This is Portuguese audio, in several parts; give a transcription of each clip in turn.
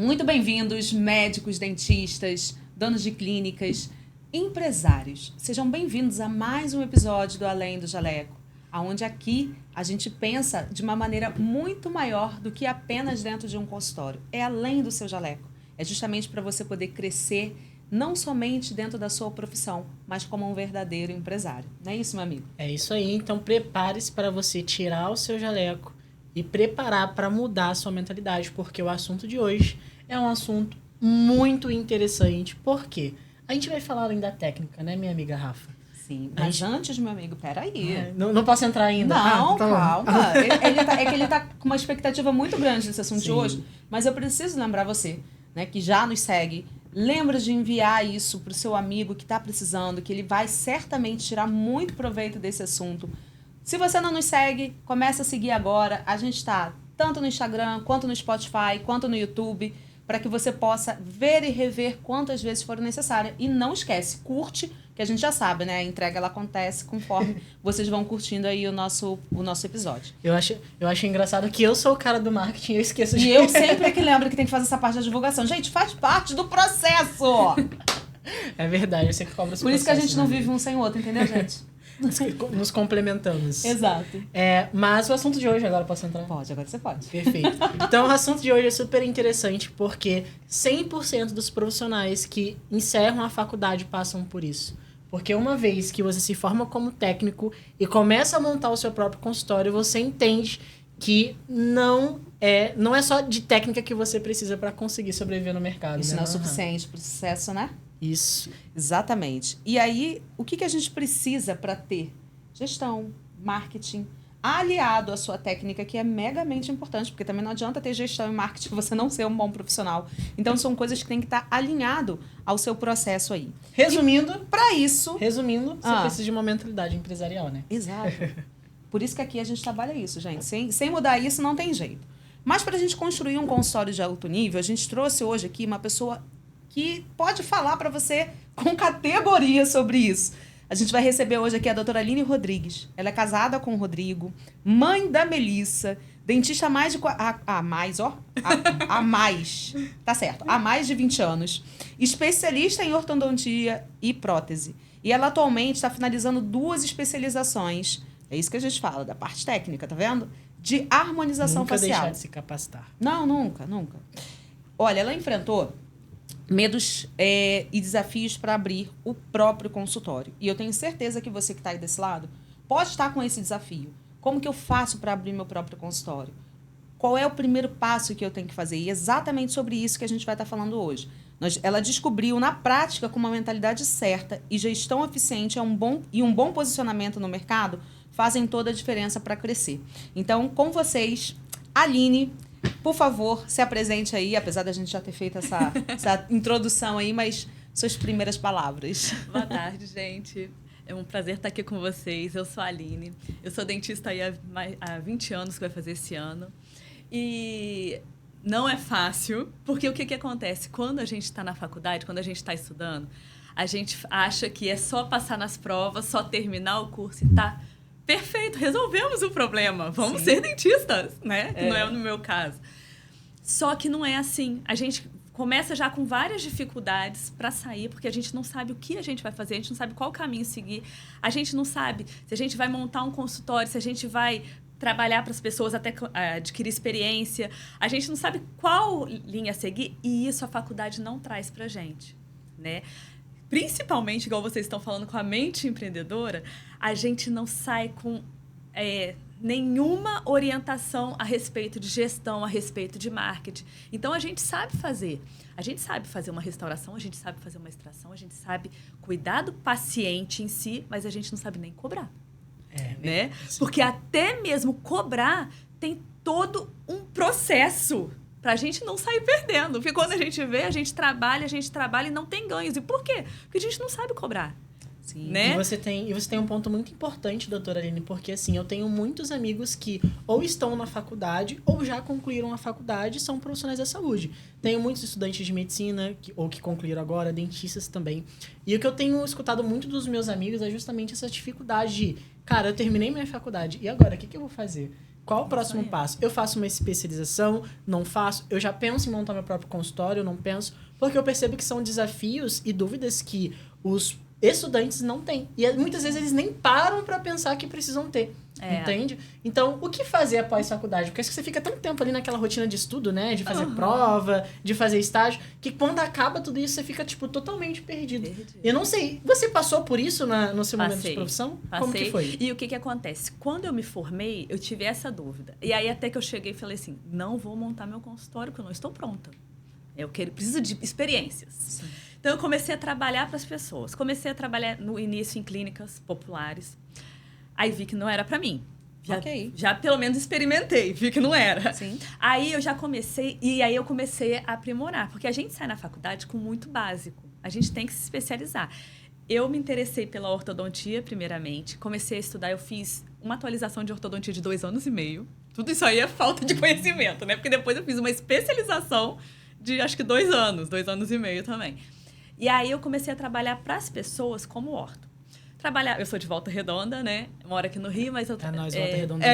Muito bem-vindos, médicos, dentistas, donos de clínicas, empresários. Sejam bem-vindos a mais um episódio do Além do Jaleco, onde aqui a gente pensa de uma maneira muito maior do que apenas dentro de um consultório. É além do seu jaleco. É justamente para você poder crescer não somente dentro da sua profissão, mas como um verdadeiro empresário. Não é isso, meu amigo? É isso aí. Então, prepare-se para você tirar o seu jaleco e preparar para mudar a sua mentalidade, porque o assunto de hoje é um assunto muito interessante. Por quê? A gente vai falar além da técnica, né, minha amiga Rafa? Sim, mas antes, meu amigo, peraí. Não posso entrar ainda? Não, tá calma. Ele tá com uma expectativa muito grande nesse assunto de hoje, mas eu preciso lembrar você, né, que já nos segue. Lembra de enviar isso para o seu amigo que está precisando, que ele vai certamente tirar muito proveito desse assunto. Se você não nos segue, comece a seguir agora. A gente está tanto no Instagram, quanto no Spotify, quanto no YouTube, para que você possa ver e rever quantas vezes for necessário. E não esquece, curte, que a gente já sabe, né? A entrega ela acontece conforme vocês vão curtindo aí o nosso episódio. Eu acho engraçado que eu sou o cara do marketing, eu esqueço de... E eu sempre que lembro que tem que fazer essa parte da divulgação. Gente, faz parte do processo! É verdade, eu sempre cobro os Por isso que a gente não né? vive um sem o outro, entendeu, gente? Nos complementamos. Exato. Mas o assunto de hoje, agora posso entrar? Pode, agora você pode. Perfeito. Então, o assunto de hoje é super interessante porque 100% dos profissionais que encerram a faculdade passam por isso. Porque uma vez que você se forma como técnico e começa a montar o seu próprio consultório, você entende que não é só de técnica que você precisa para conseguir sobreviver no mercado. Isso né? não é suficiente para o sucesso, né? Isso. Exatamente. E aí, o que a gente precisa para ter? Gestão, marketing, aliado à sua técnica, que é megamente importante, porque também não adianta ter gestão e marketing você não ser um bom profissional. Então, são coisas que tem que estar alinhado ao seu processo aí. Resumindo, você precisa de uma mentalidade empresarial, né? Exato. Por isso que aqui a gente trabalha isso, gente. Sem mudar isso, não tem jeito. Mas para a gente construir um consultório de alto nível, a gente trouxe hoje aqui uma pessoa que pode falar para você com categoria sobre isso. A gente vai receber hoje aqui a doutora Aline Rodrigues. Ela é casada com o Rodrigo, mãe da Melissa, dentista há mais de 20 anos, especialista em ortodontia e prótese. E ela atualmente está finalizando 2 especializações. É isso que a gente fala, da parte técnica, tá vendo? De harmonização facial. Nunca deixar de se capacitar. Não, nunca. Olha, ela enfrentou medos e desafios para abrir o próprio consultório. E eu tenho certeza que você que está aí desse lado pode estar com esse desafio. Como que eu faço para abrir meu próprio consultório? Qual é o primeiro passo que eu tenho que fazer? E é exatamente sobre isso que a gente vai estar falando hoje. Ela descobriu na prática com uma mentalidade certa e gestão eficiente um bom posicionamento no mercado fazem toda a diferença para crescer. Então, com vocês, Aline, por favor, se apresente aí, apesar da gente já ter feito essa introdução aí, mas suas primeiras palavras. Boa tarde, gente. É um prazer estar aqui com vocês. Eu sou a Aline. Eu sou dentista aí há 20 anos, que vai fazer esse ano. E não é fácil, porque o que acontece? Quando a gente está na faculdade, quando a gente está estudando, a gente acha que é só passar nas provas, só terminar o curso e tá perfeito, resolvemos o problema. Vamos ser dentistas, né? Não é no meu caso. Só que não é assim. A gente começa já com várias dificuldades para sair, porque a gente não sabe o que a gente vai fazer, a gente não sabe qual caminho seguir, a gente não sabe se a gente vai montar um consultório, se a gente vai trabalhar para as pessoas até adquirir experiência, a gente não sabe qual linha seguir, e isso a faculdade não traz para a gente, né? Principalmente, igual vocês estão falando, com a mente empreendedora, a gente não sai com nenhuma orientação a respeito de gestão, a respeito de marketing. Então, a gente sabe fazer. A gente sabe fazer uma restauração, a gente sabe fazer uma extração, a gente sabe cuidar do paciente em si, mas a gente não sabe nem cobrar. Né? Porque até mesmo cobrar tem todo um processo pra gente não sair perdendo. Porque quando a gente vê, a gente trabalha e não tem ganhos. E por quê? Porque a gente não sabe cobrar. Sim. Né? E você tem um ponto muito importante, doutora Aline, porque assim, eu tenho muitos amigos que ou estão na faculdade ou já concluíram a faculdade e são profissionais da saúde. Tenho muitos estudantes de medicina ou que concluíram agora, dentistas também. E o que eu tenho escutado muito dos meus amigos é justamente essa dificuldade de, cara, eu terminei minha faculdade, e agora, o que eu vou fazer? Qual o próximo aí. passo? Eu faço uma especialização? Não faço? Eu já penso em montar meu próprio consultório? Eu não penso? Porque eu percebo que são desafios e dúvidas que os estudantes não têm. E muitas vezes eles nem param para pensar que precisam ter. Entende? Então, o que fazer após faculdade? Porque acho que você fica tanto tempo ali naquela rotina de estudo, né? De fazer prova, de fazer estágio, que quando acaba tudo isso, você fica, tipo, totalmente perdido. Eu não sei, você passou por isso no seu momento de profissão? Como que foi? E o que acontece? Quando eu me formei, eu tive essa dúvida. E aí até que eu cheguei e falei assim, não vou montar meu consultório, porque eu não estou pronta. Preciso de experiências. Sim. Então, eu comecei a trabalhar para as pessoas. Comecei a trabalhar no início em clínicas populares. Aí vi que não era para mim. Já pelo menos experimentei, vi que não era. Sim. Aí eu já comecei, e aí eu comecei a aprimorar. Porque a gente sai na faculdade com muito básico. A gente tem que se especializar. Eu me interessei pela ortodontia, primeiramente. Comecei a estudar, eu fiz uma atualização de ortodontia de 2 anos e meio. Tudo isso aí é falta de conhecimento, né? Porque depois eu fiz uma especialização de, acho que 2 anos e meio também. E aí eu comecei a trabalhar para as pessoas como orto. Eu sou de Volta Redonda, né? Moro aqui no Rio, mas eu... nós, Volta Redonda.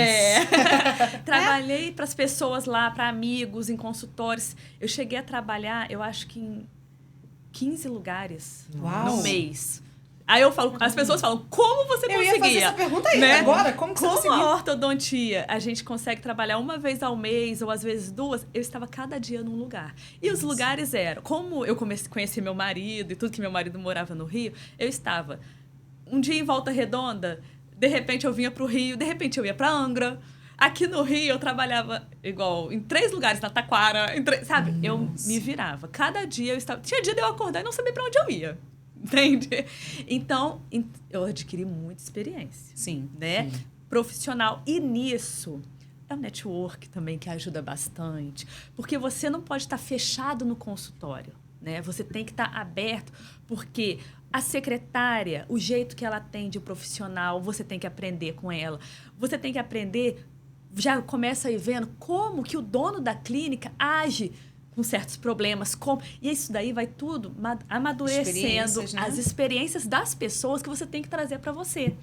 Trabalhei para as pessoas lá, para amigos, em consultórios. Eu cheguei a trabalhar, eu acho que em 15 lugares no mês. Aí eu falo, as pessoas falam, como você conseguia? Eu ia fazer essa pergunta aí, né? agora, como você conseguiu? Como a ortodontia, a gente consegue trabalhar uma vez ao mês, ou às vezes 2, eu estava cada dia num lugar. E os lugares eram, como eu conheci meu marido e tudo, que meu marido morava no Rio, eu estava um dia em Volta Redonda, de repente eu vinha para o Rio, de repente eu ia para Angra. Aqui no Rio eu trabalhava igual em 3 lugares, na Taquara, sabe? Nossa. Eu me virava. Cada dia eu estava... Tinha dia de eu acordar e não saber para onde eu ia. Entende? Então, eu adquiri muita experiência. Sim. Né? Sim. Profissional. E nisso, é o network também que ajuda bastante. Porque você não pode estar fechado no consultório. Né? Você tem que estar aberto, porque a secretária, o jeito que ela atende o profissional, você tem que aprender com ela. Você tem que aprender, já começa aí vendo como que o dono da clínica age com certos problemas. E isso daí vai tudo amadurecendo as experiências das pessoas que você tem que trazer para você.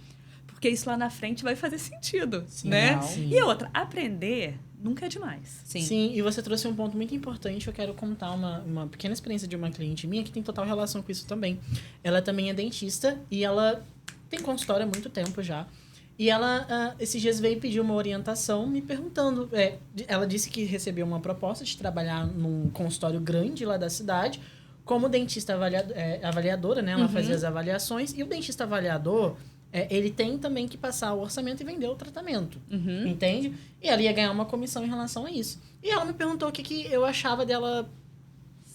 Porque isso lá na frente vai fazer sentido, sim, né? Sim. E outra, aprender nunca é demais. Sim, e você trouxe um ponto muito importante. Eu quero contar uma pequena experiência de uma cliente minha que tem total relação com isso também. Ela também é dentista e ela tem consultório há muito tempo já. E ela, esses dias, veio pedir uma orientação me perguntando. Ela disse que recebeu uma proposta de trabalhar num consultório grande lá da cidade como dentista avaliadora, né? Ela fazia as avaliações. E o dentista avaliador... ele tem também que passar o orçamento e vender o tratamento, entende? E ela ia ganhar uma comissão em relação a isso. E ela me perguntou o que eu achava dela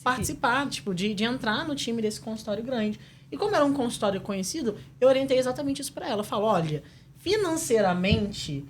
participar, tipo, de entrar no time desse consultório grande. E como era um consultório conhecido, eu orientei exatamente isso para ela. Eu falo, olha, financeiramente,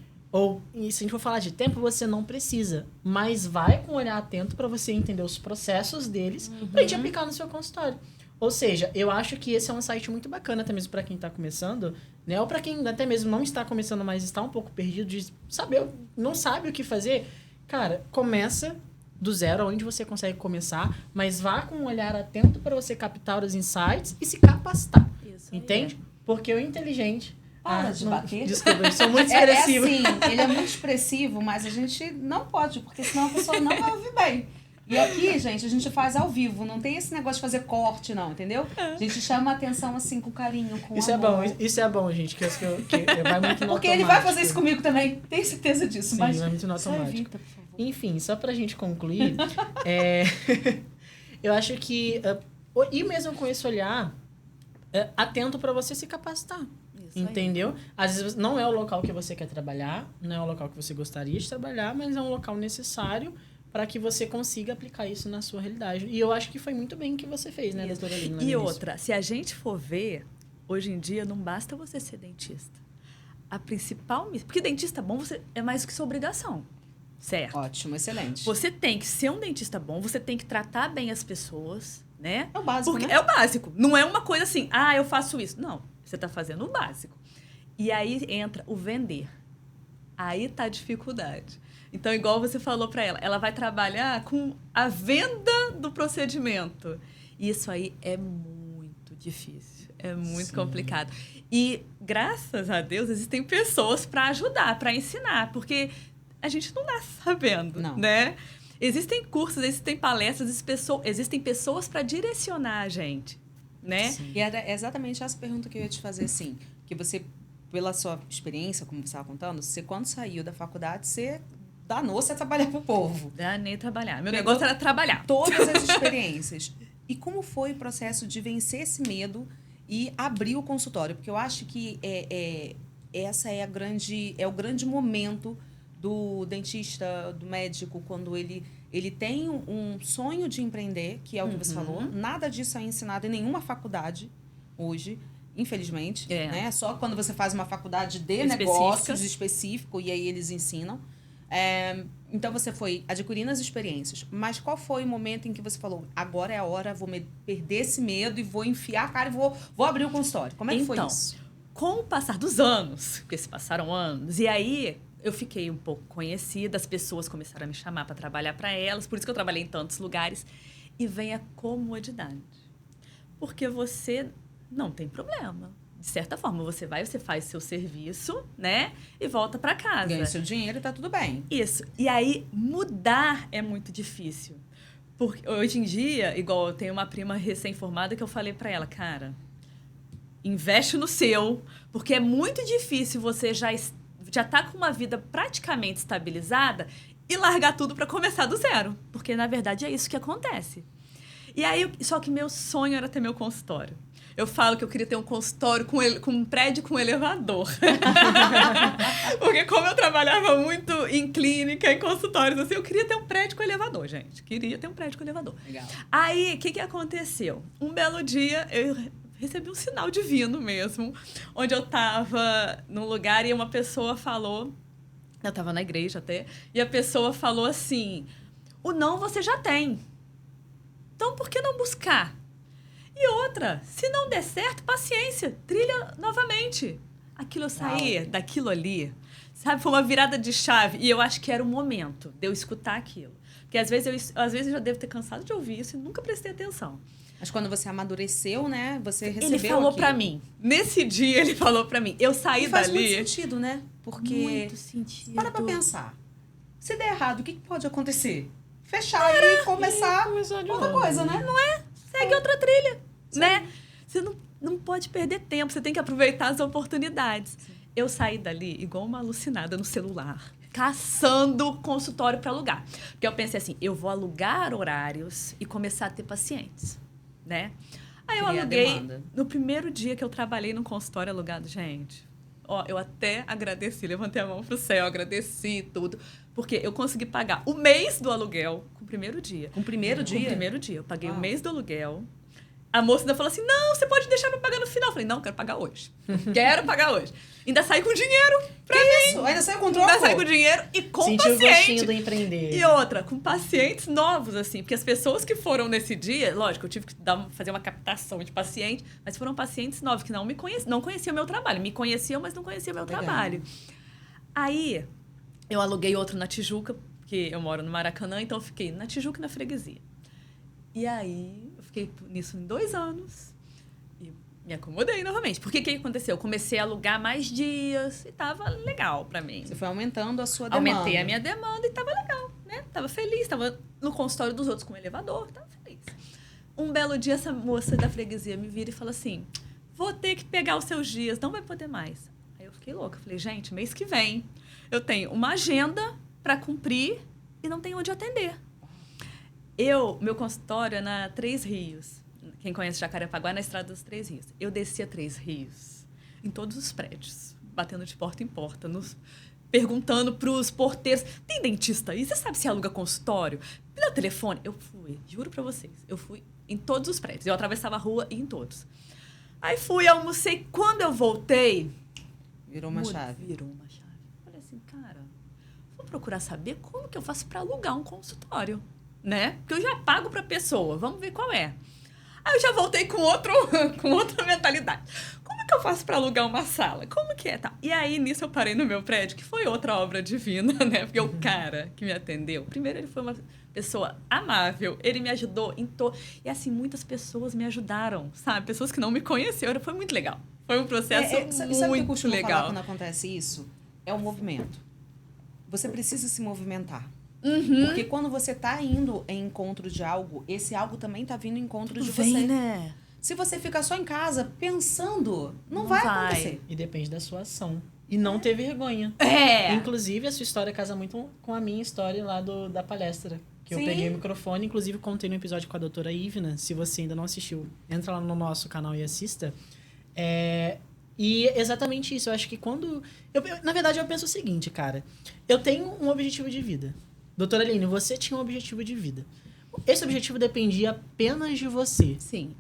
e se a gente for falar de tempo, você não precisa, mas vai com um olhar atento para você entender os processos deles pra gente aplicar no seu consultório. Ou seja, eu acho que esse é um site muito bacana até mesmo para quem está começando, né? Ou para quem até mesmo não está começando, mas está um pouco perdido de saber, não sabe o que fazer. Cara, começa do zero, onde você consegue começar, mas vá com um olhar atento para você captar os insights e se capacitar. Isso, entende? Porque o inteligente... Para de bater. Desculpa, eu sou muito expressivo. Assim, ele é muito expressivo, mas a gente não pode, porque senão a pessoa não vai ouvir bem. E aqui, gente, a gente faz ao vivo. Não tem esse negócio de fazer corte, não, entendeu? A gente chama a atenção, assim, com carinho, com isso amor. Isso é bom, gente. Que vai muito no porque ele vai fazer isso comigo também. Tenho certeza disso. Sim, mas vai muito no automático. Evita, por favor. Enfim, só pra gente concluir, eu acho que... e mesmo com esse olhar, atento pra você se capacitar. Isso entendeu? Aí. Às vezes não é o local que você quer trabalhar, não é o local que você gostaria de trabalhar, mas é um local necessário para que você consiga aplicar isso na sua realidade. E eu acho que foi muito bem o que você fez, né, doutora Aline? E outra, se a gente for ver, hoje em dia não basta você ser dentista. A principal... Porque dentista bom é mais do que sua obrigação, certo? Ótimo, excelente. Você tem que ser um dentista bom, você tem que tratar bem as pessoas, né? É o básico, né? É o básico. Não é uma coisa assim, eu faço isso. Não, você está fazendo o básico. E aí entra o vender. Aí tá a dificuldade. Então, igual você falou para ela vai trabalhar com a venda do procedimento. Isso aí é muito difícil, é muito complicado. E, graças a Deus, existem pessoas para ajudar, para ensinar, porque a gente não nasce sabendo, Não. né? Existem cursos, existem palestras, existem pessoas para direcionar a gente, né? Sim. E era exatamente essa pergunta que eu ia te fazer, assim, que você, pela sua experiência, como você estava contando, você quando saiu da faculdade, você danou-se a trabalhar pro povo. Nem trabalhar. Meu Pegou negócio era trabalhar. Todas as experiências. E como foi o processo de vencer esse medo e abrir o consultório? Porque eu acho que essa é o grande momento do dentista, do médico, quando ele tem um sonho de empreender, que é o que você falou. Nada disso é ensinado em nenhuma faculdade hoje, infelizmente. Né? Só quando você faz uma faculdade de negócios específico, e aí eles ensinam. Então, você foi adquirindo as experiências. Mas qual foi o momento em que você falou, agora é a hora, vou perder esse medo e vou enfiar a cara e vou abrir o consultório? Como é que foi isso? Com o passar dos anos, porque se passaram anos, e aí eu fiquei um pouco conhecida, as pessoas começaram a me chamar para trabalhar para elas, por isso que eu trabalhei em tantos lugares. E vem a comodidade. Porque você não tem problema. De certa forma, você faz seu serviço, né? E volta para casa. Ganha seu dinheiro e tá tudo bem. Isso. E aí, mudar é muito difícil. Porque hoje em dia, igual eu tenho uma prima recém-formada que eu falei para ela, cara, investe no seu, porque é muito difícil você já tá com uma vida praticamente estabilizada e largar tudo para começar do zero. Porque, na verdade, é isso que acontece. E aí, só que meu sonho era ter meu consultório. Eu falo que eu queria ter um consultório com um prédio com elevador. Porque como eu trabalhava muito em clínica, em consultórios, assim, eu queria ter um prédio com elevador, gente. Queria ter um prédio com elevador. Legal. Aí, o que aconteceu? Um belo dia, eu recebi um sinal divino mesmo, onde eu estava num lugar e uma pessoa falou, eu estava na igreja até, e a pessoa falou assim, o não você já tem. Então, por que não buscar? E outra, se não der certo, paciência, trilha novamente. Aquilo eu saí daquilo ali, sabe? Foi uma virada de chave. E eu acho que era o momento de eu escutar aquilo. Porque às vezes eu já devo ter cansado de ouvir isso e nunca prestei atenção. Mas quando você amadureceu, né? Você recebeu Ele falou aquilo. pra mim. Nesse dia, ele falou pra mim. Eu saí faz dali... muito sentido, né? Porque... Muito sentido. Para pra pensar. Se der errado, o que pode acontecer? Fechar e começar outra coisa, né? Não é? Segue outra trilha, né? Você não pode perder tempo, você tem que aproveitar as oportunidades. Sim. Eu saí dali igual uma alucinada no celular, caçando consultório para alugar. Porque eu pensei assim, eu vou alugar horários e começar a ter pacientes, né? Aí eu aluguei, no primeiro dia que eu trabalhei num consultório alugado, gente... Ó, eu até agradeci, levantei a mão pro céu, agradeci tudo. Porque eu consegui pagar o mês do aluguel com o primeiro dia. Com o primeiro dia? Com o primeiro dia. Eu paguei o mês do aluguel. A moça ainda falou assim, não, você pode deixar pra pagar no final. Eu falei, não, quero pagar hoje. Quero pagar hoje. Ainda saí com dinheiro pra mim. Isso? Ainda saiu com troco? Ainda saí com dinheiro e com Sentiu paciente. o gostinho do empreender. E outra, com pacientes novos, assim. Porque as pessoas que foram nesse dia, lógico, eu tive que fazer uma captação de paciente, mas foram pacientes novos que não conheciam o meu trabalho. Me conheciam, mas não conheciam o meu trabalho. Aí, eu aluguei outro na Tijuca, porque eu moro no Maracanã, então eu fiquei na Tijuca e na freguesia. E aí, eu fiquei nisso em 2 anos e me acomodei novamente. Porque o que aconteceu? Eu comecei a alugar mais dias e tava legal pra mim. Você foi aumentando a sua demanda. Aumentei a minha demanda e tava legal, né? Tava feliz, tava no consultório dos outros com elevador, tava feliz. Um belo dia, essa moça da freguesia me vira e fala assim, vou ter que pegar os seus dias, não vai poder mais. Aí eu fiquei louca, falei, gente, mês que vem eu tenho uma agenda pra cumprir e não tenho onde atender. Meu consultório é na 3 Rios. Quem conhece Jacarepaguá, é na Estrada dos 3 Rios. Eu descia 3 Rios, em todos os prédios, batendo de porta em porta, perguntando pros porteiros, tem dentista aí? Você sabe se aluga consultório? Pelo telefone? Eu fui, juro pra vocês, eu fui em todos os prédios. Eu atravessava a rua e em todos. Aí fui, almocei. Quando eu voltei... Virou uma chave. Virou uma chave. Falei assim, cara, vou procurar saber como que eu faço pra alugar um consultório. Né? Porque eu já pago pra pessoa, vamos ver qual é. Aí eu já voltei com outra mentalidade. Como que eu faço pra alugar uma sala? Como que é? Tá. E aí, nisso, eu parei no meu prédio, que foi outra obra divina, né? Porque o cara que me atendeu, primeiro ele foi uma pessoa amável, ele me ajudou e assim, muitas pessoas me ajudaram, sabe? Pessoas que não me conheceram, foi muito legal. Foi um processo sabe o que eu muito costumo falar legal. quando acontece isso? É o movimento. você precisa se movimentar. Uhum. Porque quando você tá indo em encontro de algo, esse algo também tá vindo em encontro de Vem, você. né? Se você ficar só em casa pensando, não vai acontecer. E depende da sua ação. E não ter vergonha. É. Inclusive, a sua história casa muito com a minha história lá da palestra. Que eu Sim. peguei o microfone, inclusive contei no episódio com a doutora Ivna. Se você ainda não assistiu, entra lá no nosso canal e assista. E exatamente isso. Eu acho que quando... na verdade, eu penso o seguinte, cara. Eu tenho um objetivo de vida. Doutora Aline, você tinha um objetivo de vida. Esse objetivo dependia apenas de você. Sim.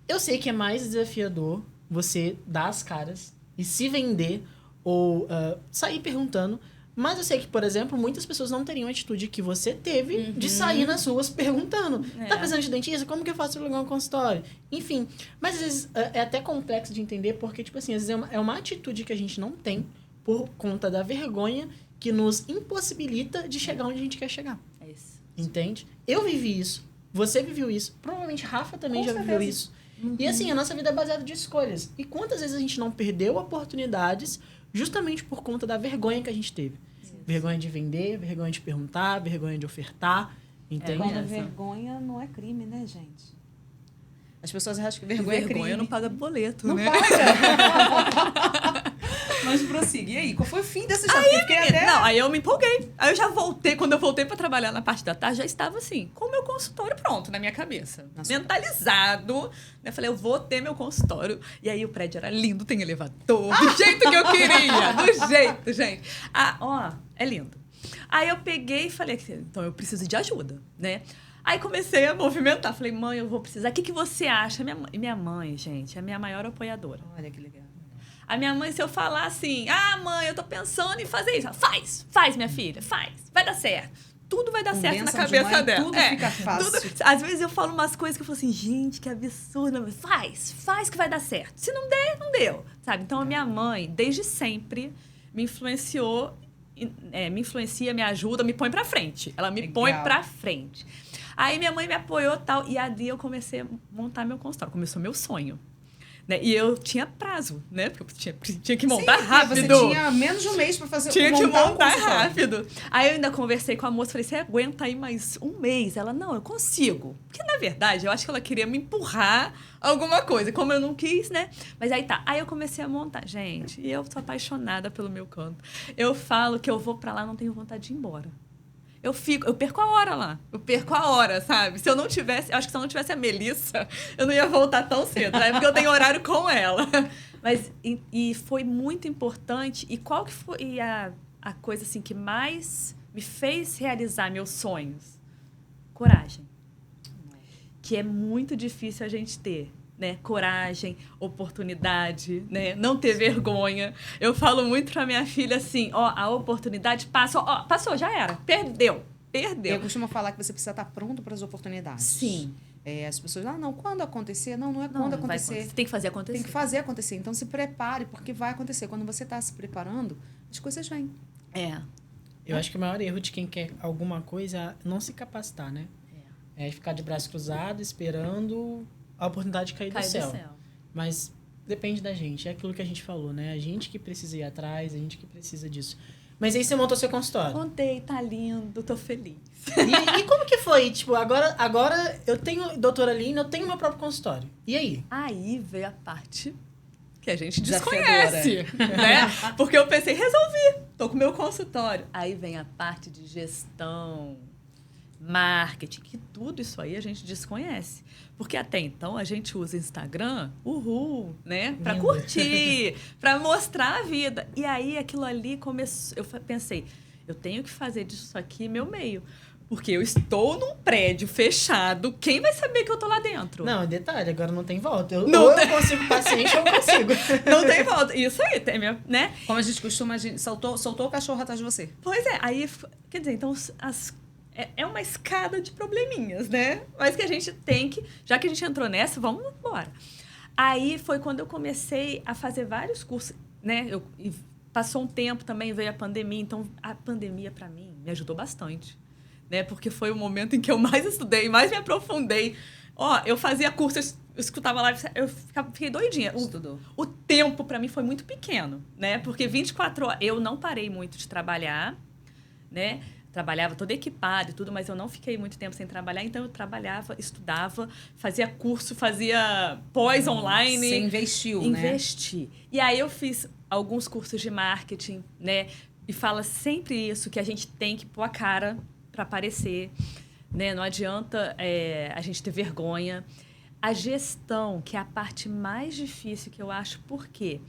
Eu sei que é mais desafiador você dar as caras e se vender ou sair perguntando. Mas eu sei que, por exemplo, muitas pessoas não teriam a atitude que você teve de sair nas ruas perguntando. Tá precisando de dentista? Como que eu faço pra ligar um consultório? Enfim. Mas às vezes é até complexo de entender porque, tipo assim, às vezes é uma atitude que a gente não tem por conta da vergonha que nos impossibilita de chegar onde a gente quer chegar. É isso. Entende? Eu vivi isso. Você viveu isso. Provavelmente Rafa também Com já viveu certeza. isso. E assim, a nossa vida é baseada de escolhas. E quantas vezes a gente não perdeu oportunidades justamente por conta da vergonha que a gente teve? Vergonha de vender, vergonha de perguntar, vergonha de ofertar. Entende? Quando Essa. vergonha não é crime, né, gente? As pessoas acham que vergonha é crime. não paga boleto, Não né? paga. Mas prossiga. E aí, qual foi o fim dessa história? Porque eu fiquei até... Não, aí eu me empolguei. Aí eu já voltei, quando eu voltei pra trabalhar na parte da tarde, já estava assim, com o meu consultório pronto na minha cabeça. Na sua Mentalizado. Né? Falei, eu vou ter meu consultório. E aí o prédio era lindo, tem elevador, do jeito que eu queria. Do jeito, gente. Ah, ó, é lindo. Aí eu peguei e falei, então eu preciso de ajuda, né? Aí comecei a movimentar. Falei, mãe, eu vou precisar. O que você acha? Minha mãe, gente, é a minha maior apoiadora. Olha que legal. A minha mãe, se eu falar assim, mãe, eu tô pensando em fazer isso. Ela, faz, minha filha, faz. Vai dar certo. Tudo vai dar Com certo na bênção de cabeça mãe, dela. tudo fica fácil. Às vezes eu falo umas coisas que eu falo assim, gente, que absurdo. Mas faz que vai dar certo. Se não der, não deu. Sabe? Então, a minha mãe, desde sempre, me influenciou, me influencia, me ajuda, me põe pra frente. Ela me Legal. põe pra frente. Aí minha mãe me apoiou e tal. E ali eu comecei a montar meu consultório. Começou meu sonho. Né? E eu tinha prazo, né? Porque eu tinha que montar Sim, rápido. Você tinha menos de um mês pra fazer Tinha que um montar consultório. rápido. Aí eu ainda conversei com a moça, falei, você aguenta aí mais um mês? Ela, não, eu consigo. Porque, na verdade, eu acho que ela queria me empurrar alguma coisa. Como eu não quis, né? Mas aí tá. Aí eu comecei a montar. Gente, e eu sou apaixonada pelo meu canto. Eu falo que eu vou pra lá, não tenho vontade de ir embora. Eu perco a hora lá. Eu perco a hora, sabe? Se eu não tivesse, acho que se eu não tivesse a Melissa, eu não ia voltar tão cedo, né? Porque eu tenho horário com ela. Mas, e foi muito importante. E qual que foi a coisa, assim, que mais me fez realizar meus sonhos? Coragem. Que é muito difícil a gente ter. Né? Coragem, oportunidade, né? Não ter vergonha. Eu falo muito pra minha filha assim, a oportunidade passou, passou, já era, perdeu. Eu costumo falar que você precisa estar pronto para as oportunidades. Sim. As pessoas, não, quando acontecer? Não é quando acontecer. Você tem que fazer acontecer. Tem que fazer acontecer. Então, se prepare, porque vai acontecer. Quando você está se preparando, as coisas vêm. Eu acho que o maior erro de quem quer alguma coisa é não se capacitar, né? É ficar de braço cruzado, esperando a oportunidade cair do céu. Mas depende da gente. É aquilo que a gente falou, né? A gente que precisa ir atrás, a gente que precisa disso. Mas aí você montou seu consultório. Montei, tá lindo, tô feliz. E como que foi? Tipo, agora eu tenho, doutora Aline, eu tenho meu próprio consultório. E aí? Aí veio a parte que a gente Desafiadora. desconhece, né? Porque eu pensei, resolvi, tô com o meu consultório. Aí vem a parte de gestão, marketing, que tudo isso aí a gente desconhece. Porque até então a gente usa Instagram, né? Pra Lindo. curtir, pra mostrar a vida. E aí aquilo ali começou. Eu pensei, eu tenho que fazer disso aqui meu meio. Porque eu estou num prédio fechado, quem vai saber que eu tô lá dentro? Não, detalhe, agora não tem volta. Eu consigo paciente ou eu consigo. Não tem volta. Isso aí, né? Como a gente costuma, soltou o cachorro atrás de você. Pois é, aí, quer dizer, então é uma escada de probleminhas, né? Mas que a gente tem que, já que a gente entrou nessa, vamos embora. Aí foi quando eu comecei a fazer vários cursos, né? E passou um tempo também, veio a pandemia, então a pandemia para mim me ajudou bastante, né? Porque foi o momento em que eu mais estudei, mais me aprofundei. Eu fazia curso, eu escutava live, eu fiquei doidinha. Estudou. O tempo para mim foi muito pequeno, né? Porque 24 horas, eu não parei muito de trabalhar, né? Trabalhava toda equipada e tudo, mas eu não fiquei muito tempo sem trabalhar, então eu trabalhava, estudava, fazia curso, fazia pós online. Você investiu, né? Investi. E aí eu fiz alguns cursos de marketing, né? E fala sempre isso, que a gente tem que pôr a cara para aparecer, né? Não adianta a gente ter vergonha. A gestão, que é a parte mais difícil que eu acho, por quê?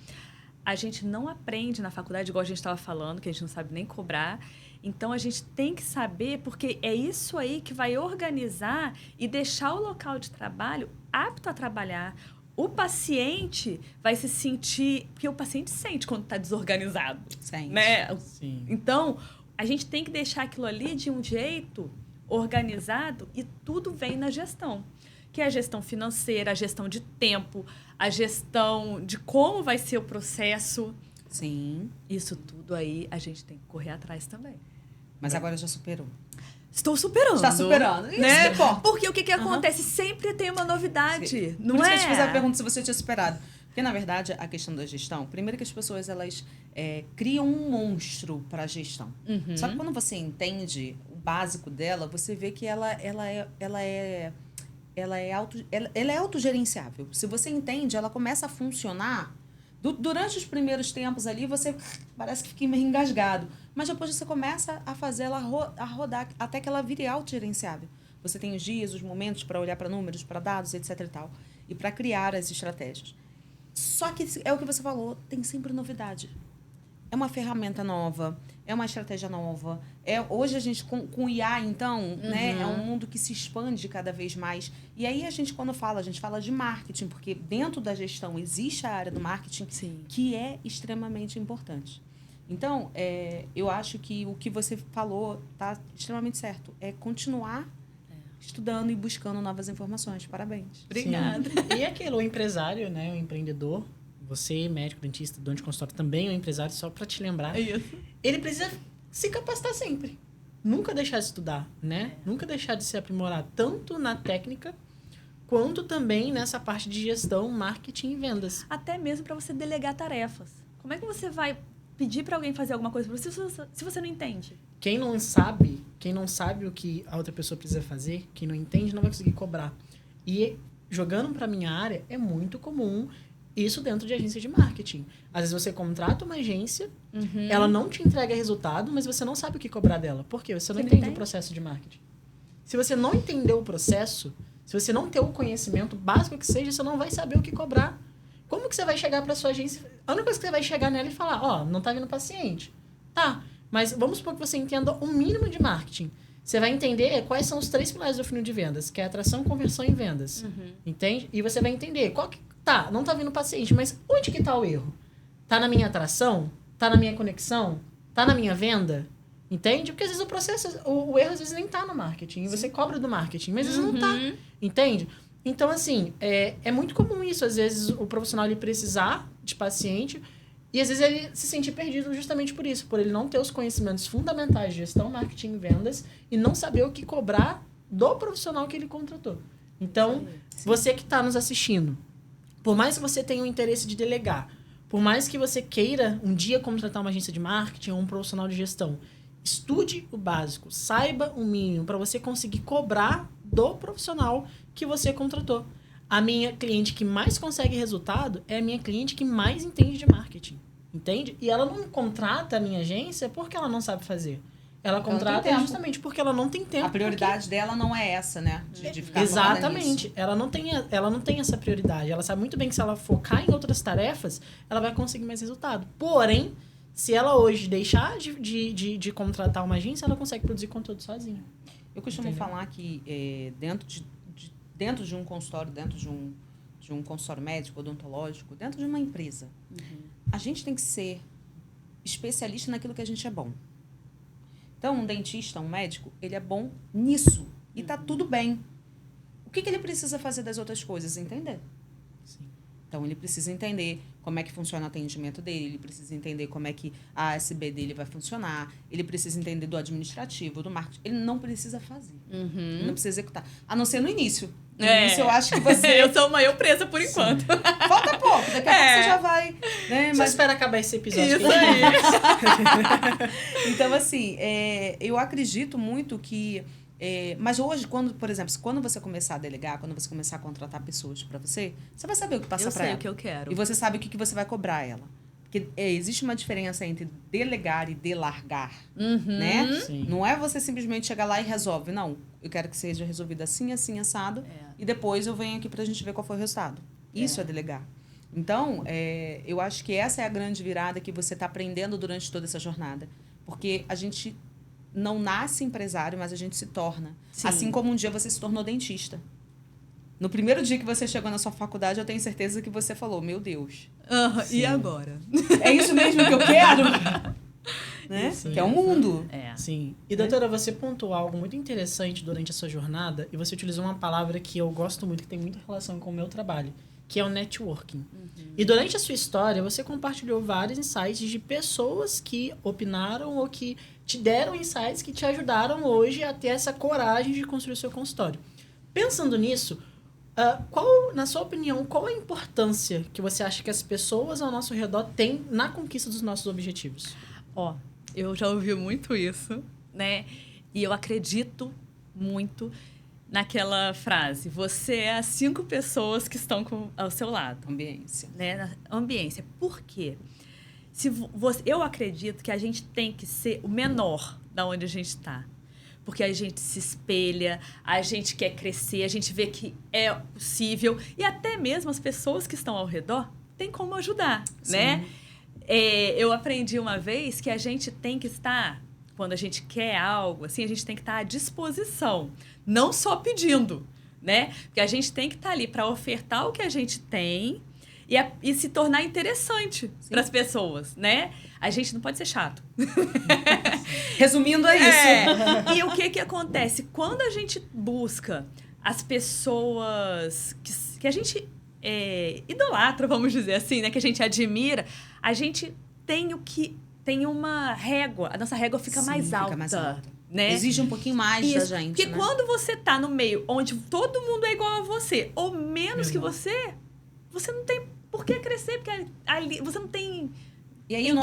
A gente não aprende na faculdade, igual a gente estava falando, que a gente não sabe nem cobrar. Então, a gente tem que saber, porque é isso aí que vai organizar e deixar o local de trabalho apto a trabalhar. O paciente vai se sentir... Porque o paciente sente quando está desorganizado. Sente. Né? Sim. Então, a gente tem que deixar aquilo ali de um jeito organizado e tudo vem na gestão. Que é a gestão financeira, a gestão de tempo, a gestão de como vai ser o processo. Sim. Isso tudo aí a gente tem que correr atrás também. Mas agora já superou. Estou superando. Está superando. Isso Né? que importa. Porque o que acontece? Sempre tem uma novidade. Não Por isso é? que eu te fiz a pergunta se você tinha superado. Porque, na verdade, a questão da gestão... Primeiro que as pessoas, elas criam um monstro para a gestão. Uhum. Só que quando você entende o básico dela, você vê que ela é autogerenciável. Se você entende, ela começa a funcionar... Durante os primeiros tempos ali, você parece que fica meio engasgado. Mas depois você começa a fazer ela a rodar até que ela vire autogerenciável. Você tem os dias, os momentos para olhar para números, para dados, etc. e tal. E para criar as estratégias. Só que é o que você falou, tem sempre novidade. É uma ferramenta nova, é uma estratégia nova. Hoje a gente, com o IA, então, né, é um mundo que se expande cada vez mais. E aí a gente, quando fala, a gente fala de marketing, porque dentro da gestão existe a área do marketing, Sim. que é extremamente importante. Então, eu acho que o que você falou está extremamente certo. É continuar estudando e buscando novas informações. Parabéns. Obrigada. Sim. E aquilo, o empresário, né, o empreendedor, você, médico, dentista, dono de consultório, também é um empresário, só para te lembrar. É isso. Ele precisa se capacitar sempre. Nunca deixar de estudar, né? Nunca deixar de se aprimorar, tanto na técnica, quanto também nessa parte de gestão, marketing e vendas. Até mesmo para você delegar tarefas. Como é que você vai pedir para alguém fazer alguma coisa para você se você não entende? Quem não sabe o que a outra pessoa precisa fazer, quem não entende, não vai conseguir cobrar. E jogando para minha área, é muito comum isso dentro de agência de marketing. Às vezes você contrata uma agência, ela não te entrega resultado, mas você não sabe o que cobrar dela. Por quê? Você não entende o processo de marketing. Se você não entender o processo, se você não ter o conhecimento básico que seja, você não vai saber o que cobrar. Como que você vai chegar para sua agência? A única coisa que você vai chegar nela e falar, não tá vindo paciente. Tá, mas vamos supor que você entenda o mínimo de marketing. Você vai entender quais são os 3 pilares do funil de vendas, que é atração, conversão e vendas. Entende? E você vai entender tá, não tá vindo paciente, mas onde que tá o erro? Tá na minha atração? Tá na minha conexão? Tá na minha venda? Entende? Porque às vezes o processo, o erro às vezes nem tá no marketing. Você cobra do marketing, mas às vezes não tá. Entende? Então, assim, é muito comum isso. Às vezes o profissional ele precisar de paciente e às vezes ele se sentir perdido justamente por isso. Por ele não ter os conhecimentos fundamentais de gestão, marketing e vendas e não saber o que cobrar do profissional que ele contratou. Então, você que está nos assistindo, por mais que você tenha o interesse de delegar, por mais que você queira um dia contratar uma agência de marketing ou um profissional de gestão, estude o básico, saiba o mínimo para você conseguir cobrar do profissional que você contratou. A minha cliente que mais consegue resultado é a minha cliente que mais entende de marketing, entende? E ela não contrata a minha agência porque ela não sabe fazer. Ela contrata justamente porque ela não tem tempo. A prioridade dela não é essa, né? De ficar exatamente. Ela não tem essa prioridade. Ela sabe muito bem que se ela focar em outras tarefas, ela vai conseguir mais resultado. Porém, se ela hoje deixar de contratar uma agência, ela consegue produzir conteúdo sozinha. Eu costumo falar que dentro de um consultório, dentro de um consultório médico, odontológico, dentro de uma empresa, a gente tem que ser especialista naquilo que a gente é bom. Então, um dentista, um médico, ele é bom nisso. E tá tudo bem. O que ele precisa fazer das outras coisas? Entender. Sim. Então, ele precisa entender como é que funciona o atendimento dele, ele precisa entender como é que a ASB dele vai funcionar, ele precisa entender do administrativo, do marketing. Ele não precisa fazer. Ele não precisa executar. A não ser no início. Isso eu acho que você... Eu sou uma eu presa por enquanto. Falta pouco, daqui a pouco você já vai... Né? Só espera acabar esse episódio. Isso aí. Então, assim, eu acredito muito que... mas hoje, por exemplo, quando você começar a delegar, quando você começar a contratar pessoas para você vai saber o que passa Eu para sei ela. o que eu quero. E você sabe o que você vai cobrar ela. Porque existe uma diferença entre delegar e delargar, né? Sim. Não é você simplesmente chegar lá e resolve. Não, eu quero que seja resolvido assim, assim, assado. E depois eu venho aqui pra gente ver qual foi o resultado. Isso é delegar. Então, eu acho que essa é a grande virada que você está aprendendo durante toda essa jornada. Porque a gente não nasce empresário, mas a gente se torna. Sim. Assim como um dia você se tornou dentista. No primeiro dia que você chegou na sua faculdade, eu tenho certeza que você falou, meu Deus. E agora? É isso mesmo que eu quero? Né? Sim. Que é o mundo. Sim. E, doutora, você pontuou algo muito interessante durante a sua jornada e você utilizou uma palavra que eu gosto muito, que tem muita relação com o meu trabalho, que é o networking. E durante a sua história, você compartilhou vários insights de pessoas que opinaram ou que te deram insights que te ajudaram hoje a ter essa coragem de construir o seu consultório. Pensando nisso, na sua opinião, qual a importância que você acha que as pessoas ao nosso redor têm na conquista dos nossos objetivos? Eu já ouvi muito isso, né? E eu acredito muito naquela frase, você é as 5 pessoas que estão ao seu lado. Ambiência. Né? Na ambiência. Por quê? Eu acredito que a gente tem que ser o menor da onde a gente está. Porque a gente se espelha, a gente quer crescer, a gente vê que é possível. E até mesmo as pessoas que estão ao redor têm como ajudar, né? Eu aprendi uma vez que a gente tem que estar, quando a gente quer algo, assim, a gente tem que estar à disposição. Não só pedindo, né? Porque a gente tem que estar ali para ofertar o que a gente tem e se tornar interessante para as pessoas, né? A gente não pode ser chato. Resumindo, é isso. E o que acontece? Quando a gente busca as pessoas que a gente idolatra, vamos dizer assim, né? Que a gente admira, a gente tem uma régua. A nossa régua fica mais alta. Né? Exige um pouquinho mais da gente. Porque né? quando você tá no meio onde todo mundo é igual a você, ou menos que você não tem por que crescer, porque ali você não tem. E aí o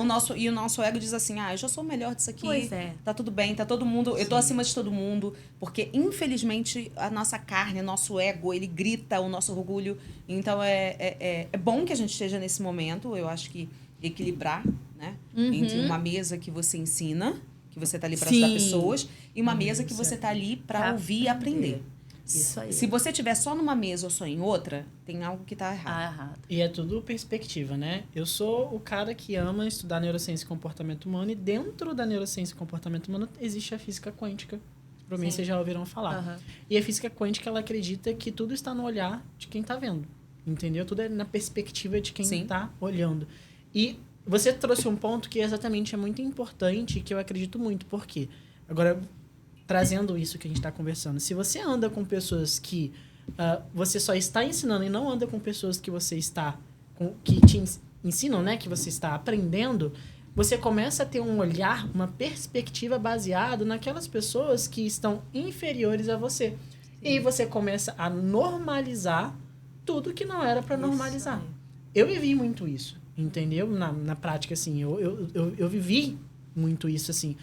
nosso ego diz assim, eu já sou o melhor disso aqui. Pois é. Tá tudo bem, tá todo mundo, eu tô acima de todo mundo. Porque, infelizmente, a nossa carne, o nosso ego, ele grita o nosso orgulho. Então, é bom que a gente esteja nesse momento, eu acho que equilibrar, né? Entre uma mesa que você ensina, que você tá ali para ajudar pessoas, e uma mesa que você tá ali para ouvir e aprender. Isso aí. Se você estiver só numa mesa ou só em outra, tem algo que tá errado. E é tudo perspectiva, né? Eu sou o cara que ama estudar neurociência e comportamento humano, e dentro da neurociência e comportamento humano existe a física quântica. Provavelmente vocês já ouviram falar. E a física quântica, ela acredita que tudo está no olhar de quem está vendo. Entendeu? Tudo é na perspectiva de quem está olhando. E você trouxe um ponto que exatamente é muito importante e que eu acredito muito. Por quê? Agora, trazendo isso que a gente está conversando. Se você anda com pessoas que você só está ensinando e não anda com pessoas que você está... que te ensinam, né? Que você está aprendendo, você começa a ter um olhar, uma perspectiva baseado naquelas pessoas que estão inferiores a você. Sim. E aí você começa a normalizar tudo que não era para normalizar. Aí. Eu vivi muito isso, entendeu? Na prática, assim, eu vivi muito isso, assim.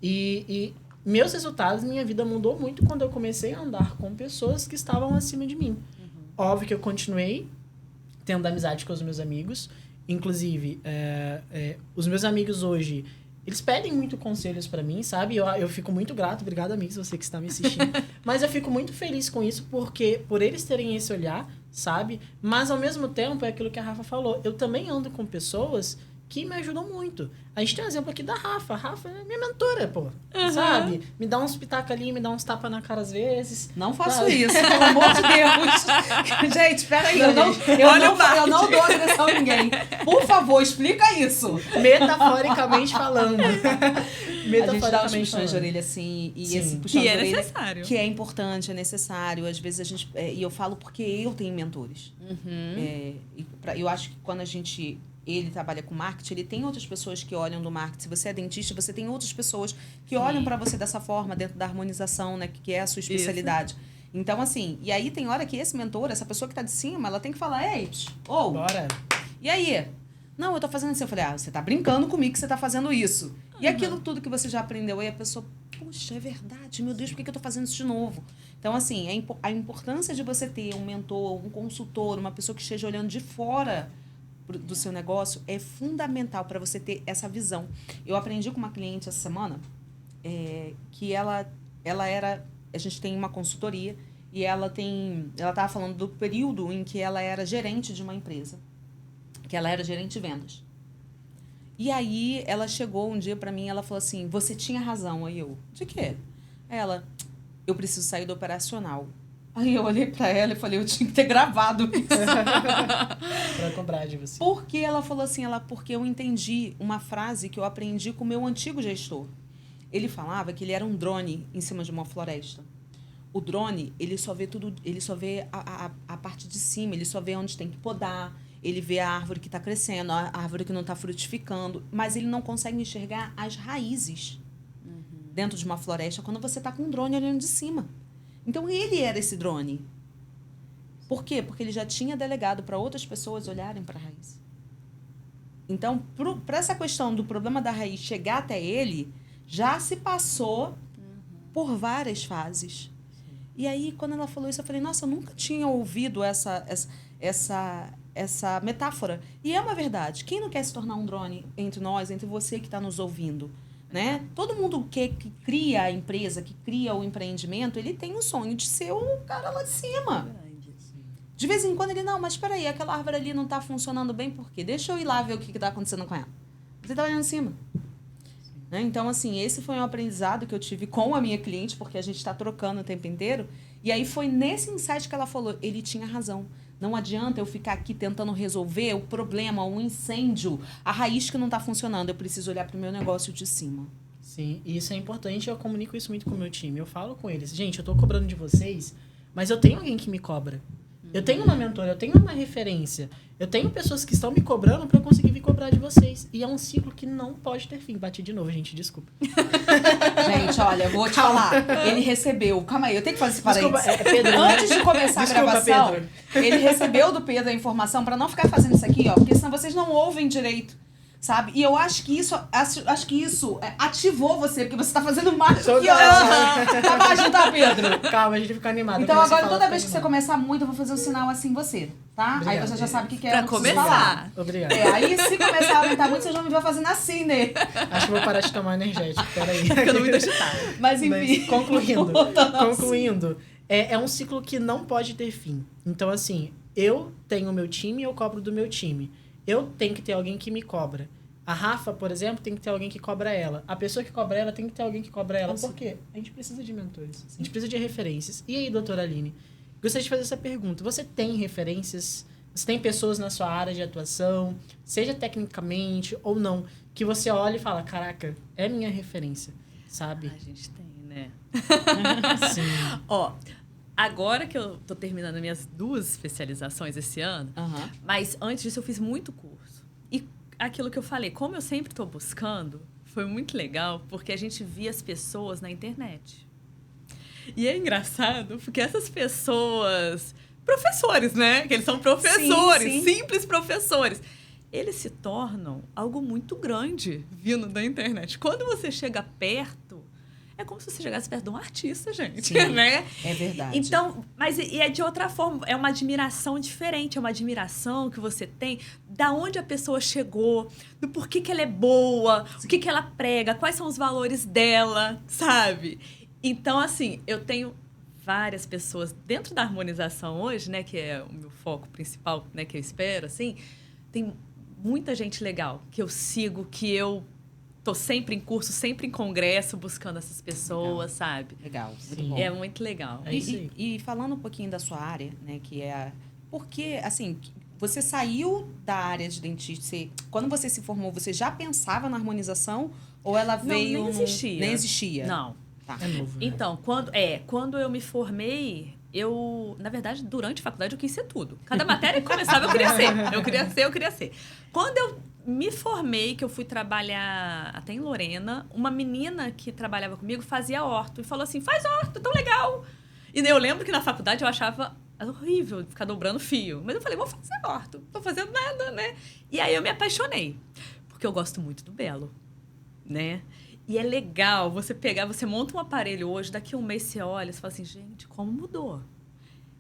E meus resultados, minha vida mudou muito quando eu comecei a andar com pessoas que estavam acima de mim. Óbvio que eu continuei tendo amizade com os meus amigos. Inclusive, os meus amigos hoje, eles pedem muito conselhos pra mim, sabe? Eu fico muito grato. Obrigado, amigos, você que está me assistindo. Mas eu fico muito feliz com isso, porque por eles terem esse olhar, sabe? Mas, ao mesmo tempo, é aquilo que a Rafa falou. Eu também ando com pessoas que me ajudam muito. A gente tem um exemplo aqui da Rafa. A Rafa é minha mentora, pô. Sabe? Me dá uns pitacos ali, me dá uns tapas na cara às vezes. Não faço isso, pelo amor de Deus. Gente, peraí. Eu não dou agressão a ninguém. Por favor, explica isso. Metaforicamente falando. A gente dá uns puxões de orelha assim. E esse puxão de orelha... necessário. Que é importante, é necessário. Às vezes a gente... e eu falo porque eu tenho mentores. Eu acho que quando a gente... Ele trabalha com marketing, ele tem outras pessoas que olham do marketing. Se você é dentista, você tem outras pessoas que olham para você dessa forma, dentro da harmonização, né? Que é a sua especialidade. Isso. Então, assim, e aí tem hora que esse mentor, essa pessoa que tá de cima, ela tem que falar, ei, ou, Bora. e aí? Não, eu tô fazendo assim. Eu falei, você tá brincando comigo que você tá fazendo isso. E aquilo tudo que você já aprendeu, aí a pessoa, puxa, é verdade, meu Deus, por que eu tô fazendo isso de novo? Então, assim, a importância de você ter um mentor, um consultor, uma pessoa que esteja olhando de fora do seu negócio é fundamental para você ter essa visão. Eu aprendi com uma cliente essa semana que ela era... A gente tem uma consultoria e ela estava falando do período em que ela era gerente de uma empresa, que ela era gerente de vendas. E aí ela chegou um dia para mim e ela falou assim, você tinha razão. Aí eu, de quê? Ela, eu preciso sair do operacional. Aí eu olhei para ela e falei, eu tinha que ter gravado isso. Pra cobrar de você. Porque ela falou assim, porque eu entendi uma frase que eu aprendi com o meu antigo gestor. Ele falava que ele era um drone em cima de uma floresta. O drone, ele só vê tudo, ele só vê a parte de cima, ele só vê onde tem que podar, ele vê a árvore que está crescendo, a árvore que não está frutificando, mas ele não consegue enxergar as raízes dentro de uma floresta quando você está com um drone olhando de cima. Então, ele era esse drone. Por quê? Porque ele já tinha delegado para outras pessoas olharem para a raiz. Então, para essa questão do problema da raiz chegar até ele, já se passou por várias fases. E aí, quando ela falou isso, eu falei, nossa, eu nunca tinha ouvido essa metáfora. E é uma verdade. Quem não quer se tornar um drone entre nós, entre você que está nos ouvindo? Né? Todo mundo que cria a empresa, que cria o empreendimento, ele tem o sonho de ser o cara lá de cima. De vez em quando ele, não, mas espera aí, aquela árvore ali não está funcionando bem, por quê? Deixa eu ir lá ver o que está acontecendo com ela. Você está olhando em cima. Né? Então, assim, esse foi um aprendizado que eu tive com a minha cliente, porque a gente está trocando o tempo inteiro. E aí foi nesse insight que ela falou, ele tinha razão. Não adianta eu ficar aqui tentando resolver o problema, o incêndio, a raiz que não está funcionando. Eu preciso olhar para o meu negócio de cima. Sim, e isso é importante. Eu comunico isso muito com o meu time. Eu falo com eles, gente, eu estou cobrando de vocês, mas eu tenho alguém que me cobra. Eu tenho uma mentora, eu tenho uma referência. Eu tenho pessoas que estão me cobrando para eu conseguir vir cobrar de vocês. E é um ciclo que não pode ter fim. Bati de novo, gente, desculpa. Gente, olha, eu vou te falar. Ele recebeu... Calma aí, eu tenho que fazer esse parênteses. Desculpa, Pedro, Antes de começar desculpa, a gravação, Pedro. ele recebeu do Pedro a informação para não ficar fazendo isso aqui, ó, porque senão vocês não ouvem direito. Sabe? E eu acho que isso ativou você, porque você tá fazendo mais do que antes. Tá mais, tá, Pedro? Calma, a gente fica animado. Então agora, toda vez que você começar muito, eu vou fazer um sinal assim em você, tá? Obrigado, aí você já sabe o que é. Pra eu não preciso falar. começar. Obrigado. Aí se começar a aumentar muito, vocês vão me ver fazendo assim, né? Acho que vou parar de tomar energético, peraí. Ficando muito agitada. Mas enfim. Concluindo, é um ciclo que não pode ter fim. Então, assim, eu tenho o meu time e eu cobro do meu time. Eu tenho que ter alguém que me cobra. A Rafa, por exemplo, tem que ter alguém que cobra ela. A pessoa que cobra ela tem que ter alguém que cobra ela. Por quê? A gente precisa de mentores. A gente precisa de referências. E aí, doutora Aline? Gostaria de fazer essa pergunta. Você tem referências? Você tem pessoas na sua área de atuação, seja tecnicamente ou não, que você olha e fala, caraca, é minha referência, sabe? A gente tem, né? Sim. Ó, agora que eu tô terminando minhas 2 especializações esse ano, mas antes disso eu fiz muito curso. E aquilo que eu falei, como eu sempre tô buscando, foi muito legal, porque a gente via as pessoas na internet. E é engraçado, porque essas pessoas... Professores, né? Que eles são professores, sim. simples professores. Eles se tornam algo muito grande vindo da internet. Quando você chega perto, é como se você chegasse perto de um artista, gente, Sim, né? é verdade. Então, mas e é de outra forma, é uma admiração diferente, é uma admiração que você tem da onde a pessoa chegou, do porquê que ela é boa, o que ela prega, quais são os valores dela, sabe? Então, assim, eu tenho várias pessoas dentro da harmonização hoje, né, que é o meu foco principal, né, que eu espero, assim, tem muita gente legal que eu sigo, que eu tô sempre em curso, sempre em congresso, buscando essas pessoas, sabe? Legal, muito Sim. bom. É muito legal. É isso aí. E falando um pouquinho da sua área, né, que é... Porque, assim, você saiu da área de dentista, quando você se formou, você já pensava na harmonização ou ela veio... nem existia. Nem existia? Não. Tá. É novo, né? Então, quando eu me formei, na verdade, durante a faculdade, eu quis ser tudo. Cada matéria que começava, eu queria ser. Quando eu me formei, que eu fui trabalhar até em Lorena, uma menina que trabalhava comigo fazia orto e falou assim, faz orto, tão legal. E eu lembro que na faculdade eu achava horrível ficar dobrando fio. Mas eu falei, vou fazer orto. Não tô fazendo nada, né? E aí eu me apaixonei. Porque eu gosto muito do belo, né? E é legal você pegar, você monta um aparelho hoje, daqui a um mês você olha e fala assim, gente, como mudou?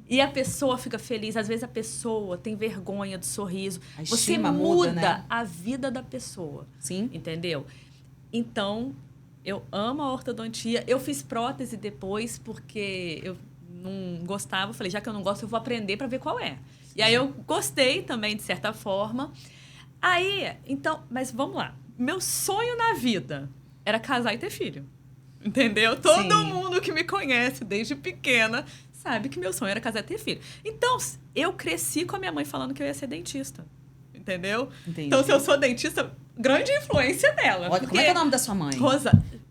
E a pessoa fica feliz. Às vezes a pessoa tem vergonha do sorriso. A Você estima muda, né? a vida da pessoa. Sim. Entendeu? Então, eu amo a ortodontia. Eu fiz prótese depois porque eu não gostava. Eu falei, já que eu não gosto, eu vou aprender para ver qual é. E aí eu gostei também, de certa forma. Aí, então, mas vamos lá. Meu sonho na vida era casar e ter filho. Entendeu? Todo Sim. mundo que me conhece desde pequena sabe que meu sonho era casar e ter filho. Então, eu cresci com a minha mãe falando que eu ia ser dentista. Entendeu? Entendi. Então, se eu sou dentista, grande influência dela. Olha, como é que é o nome da sua mãe?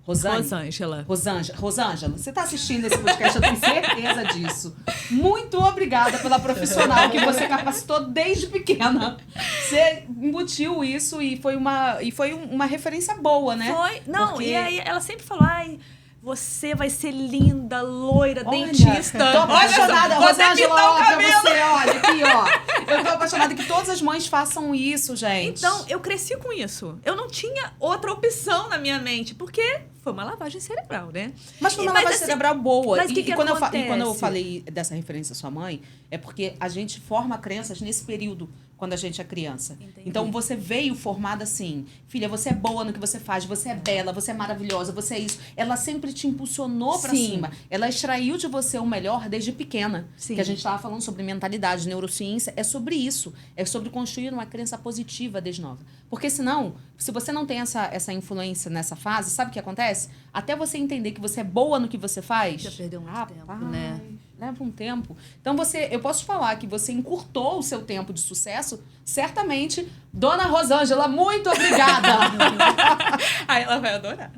Rosângela. Rosângela, você está assistindo esse podcast, eu tenho certeza disso. Muito obrigada pela profissional que você capacitou desde pequena. Você embutiu isso e foi uma referência boa, né? Foi. Não, Porque... e aí ela sempre falou, ai, você vai ser linda, loira, Olha, dentista. tô apaixonada, Olha só, Rosângela, pintar o ó, pra cabelo. você, olha, aqui, ó. Eu tô apaixonada que todas as mães façam isso, gente. Então, eu cresci com isso. Eu não tinha outra opção na minha mente, porque foi uma lavagem cerebral, né? Mas foi uma Mas, lavagem assim, cerebral boa. mas E, que e quando acontece? quando eu falei dessa referência à sua mãe, é porque a gente forma crenças nesse período, quando a gente é criança. Entendi. Então, você veio formada assim, filha, você é boa no que você faz, você é bela, você é maravilhosa, você é isso. Ela sempre te impulsionou pra Sim. cima. Ela extraiu de você o melhor desde pequena. Sim. Que a gente tava falando sobre mentalidade, neurociência, é sobre isso. É sobre construir uma crença positiva desde nova. Porque senão, se você não tem essa influência nessa fase, sabe o que acontece? Até você entender que você é boa no que você faz... Já perdeu muito tempo, né? Leva um tempo. Então, eu posso falar que você encurtou o seu tempo de sucesso, certamente. Dona Rosângela, muito obrigada! Aí ela vai adorar.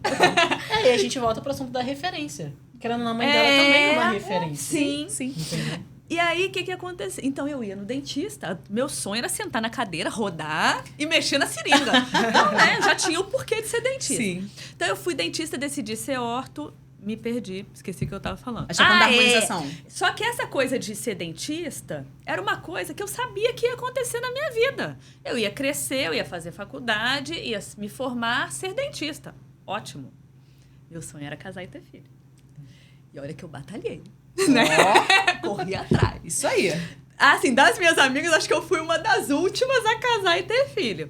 E a gente volta pro assunto da referência. Querendo ou não, a mãe dela também é uma referência. Sim. Entendeu? E aí, o que aconteceu? Então, eu ia no dentista. Meu sonho era sentar na cadeira, rodar e mexer na seringa. Então, né? Já tinha o porquê de ser dentista. Sim. Então, eu fui dentista, decidi ser orto. Me perdi, esqueci o que eu tava falando. Achei da harmonização. Só que essa coisa de ser dentista era uma coisa que eu sabia que ia acontecer na minha vida. Eu ia crescer, eu ia fazer faculdade, ia me formar, ser dentista. Ótimo. Meu sonho era casar e ter filho. E olha que eu batalhei. Né? Corri atrás. Isso aí. Assim, das minhas amigas, acho que eu fui uma das últimas a casar e ter filho.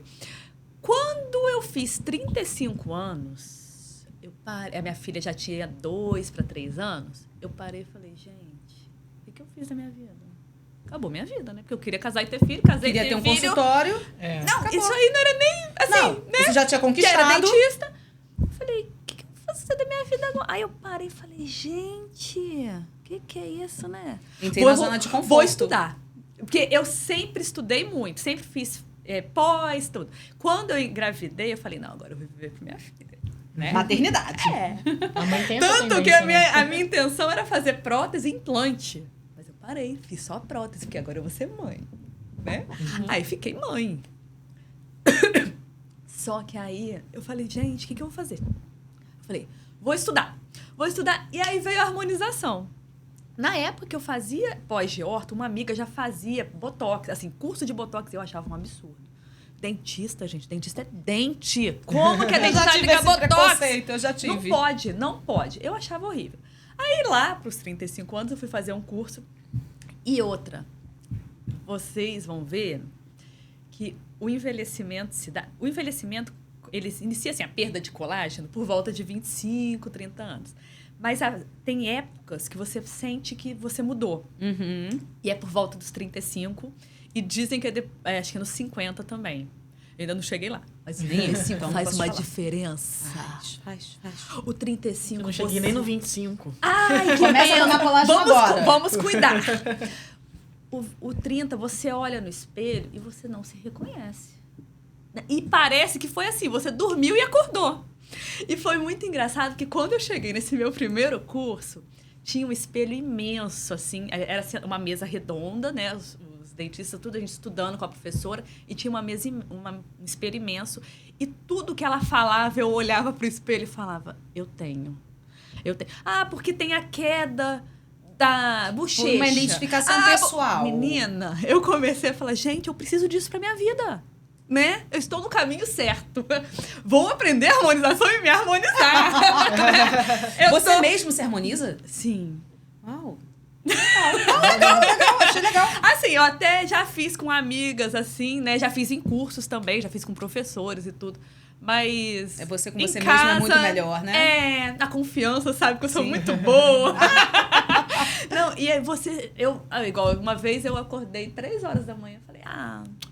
Quando eu fiz 35 anos... A minha filha já tinha 2 para 3 anos. Eu parei e falei, gente, o que eu fiz na minha vida? Acabou minha vida, né? Porque eu queria casar e ter filho, casei e ter Queria ter um filho. consultório. Não, Acabou. isso aí não era nem assim, Não, né? você já tinha Que conquistado. era dentista. Eu falei, o que eu vou fazer da minha vida agora? Aí eu parei e falei, gente, o que é isso, né? Entrei na zona de conforto. Vou estudar. Porque eu sempre estudei muito, sempre fiz pós, tudo. Quando eu engravidei, eu falei, não, agora eu vou viver pra minha filha. Né? Maternidade. A mãe tem essa Tanto que tendência, a minha intenção era fazer prótese e implante. Mas eu parei, fiz só prótese, porque agora eu vou ser mãe. Né? Aí fiquei mãe. Só que aí eu falei, gente, o que eu vou fazer? Eu falei, vou estudar. E aí veio a harmonização. Na época que eu fazia pós de orto, uma amiga já fazia botox, assim, curso de botox, eu achava um absurdo. Dentista, gente, dentista é dente. Como que a Eu já dentista tive fica esse botox? preconceito, eu já tive. Não pode. Eu achava horrível. Aí lá, pros 35 anos, eu fui fazer um curso. E outra, vocês vão ver que o envelhecimento ele inicia assim, a perda de colágeno por volta de 25, 30 anos. Mas tem épocas que você sente que você mudou. Uhum. E é por volta dos 35. E dizem que acho que é nos 50 também. Eu ainda não cheguei lá. Mas o 35 Então, faz posso uma falar. diferença. Faz. O 35... Eu não cheguei nem no 25. Ai, que Começa a tomar colágeno agora. Vamos cuidar. O 30, você olha no espelho e você não se reconhece. E parece que foi assim, você dormiu e acordou. E foi muito engraçado que quando eu cheguei nesse meu primeiro curso, tinha um espelho imenso, assim, era uma mesa redonda, né? Os dentistas, tudo a gente estudando com a professora, e tinha uma mesa, um espelho imenso. E tudo que ela falava, eu olhava pro espelho e falava, eu tenho. Ah, porque tem a queda da bochecha. Uma identificação pessoal. Menina, eu comecei a falar, gente, eu preciso disso pra minha vida. Né? Eu estou no caminho certo. Vou aprender a harmonização e me harmonizar. Você mesmo se harmoniza? Sim. Uau. Legal, achei legal. Assim, eu até já fiz com amigas, assim, né? Já fiz em cursos também, já fiz com professores e tudo. Mas. É você com em você casa, mesmo é muito melhor, né? É, na confiança, sabe? Que eu sou muito boa. Não, e aí igual, uma vez eu acordei 3 horas da manhã, falei,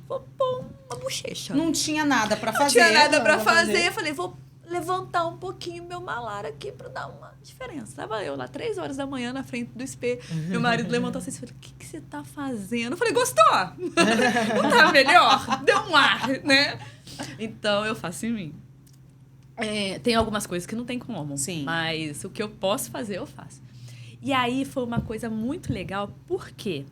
vou pôr uma bochecha. Não tinha nada pra fazer. Não tinha nada pra fazer. Eu falei, vou levantar um pouquinho meu malar aqui pra dar uma diferença. Tava eu lá 3 horas da manhã na frente do espelho. Meu marido levantou assim e falou, o que você tá fazendo? Eu falei, gostou? Não tá melhor? Deu um ar, né? Então, eu faço em mim. Tem algumas coisas que não tem como. Sim. Mas o que eu posso fazer, eu faço. E aí, foi uma coisa muito legal, porque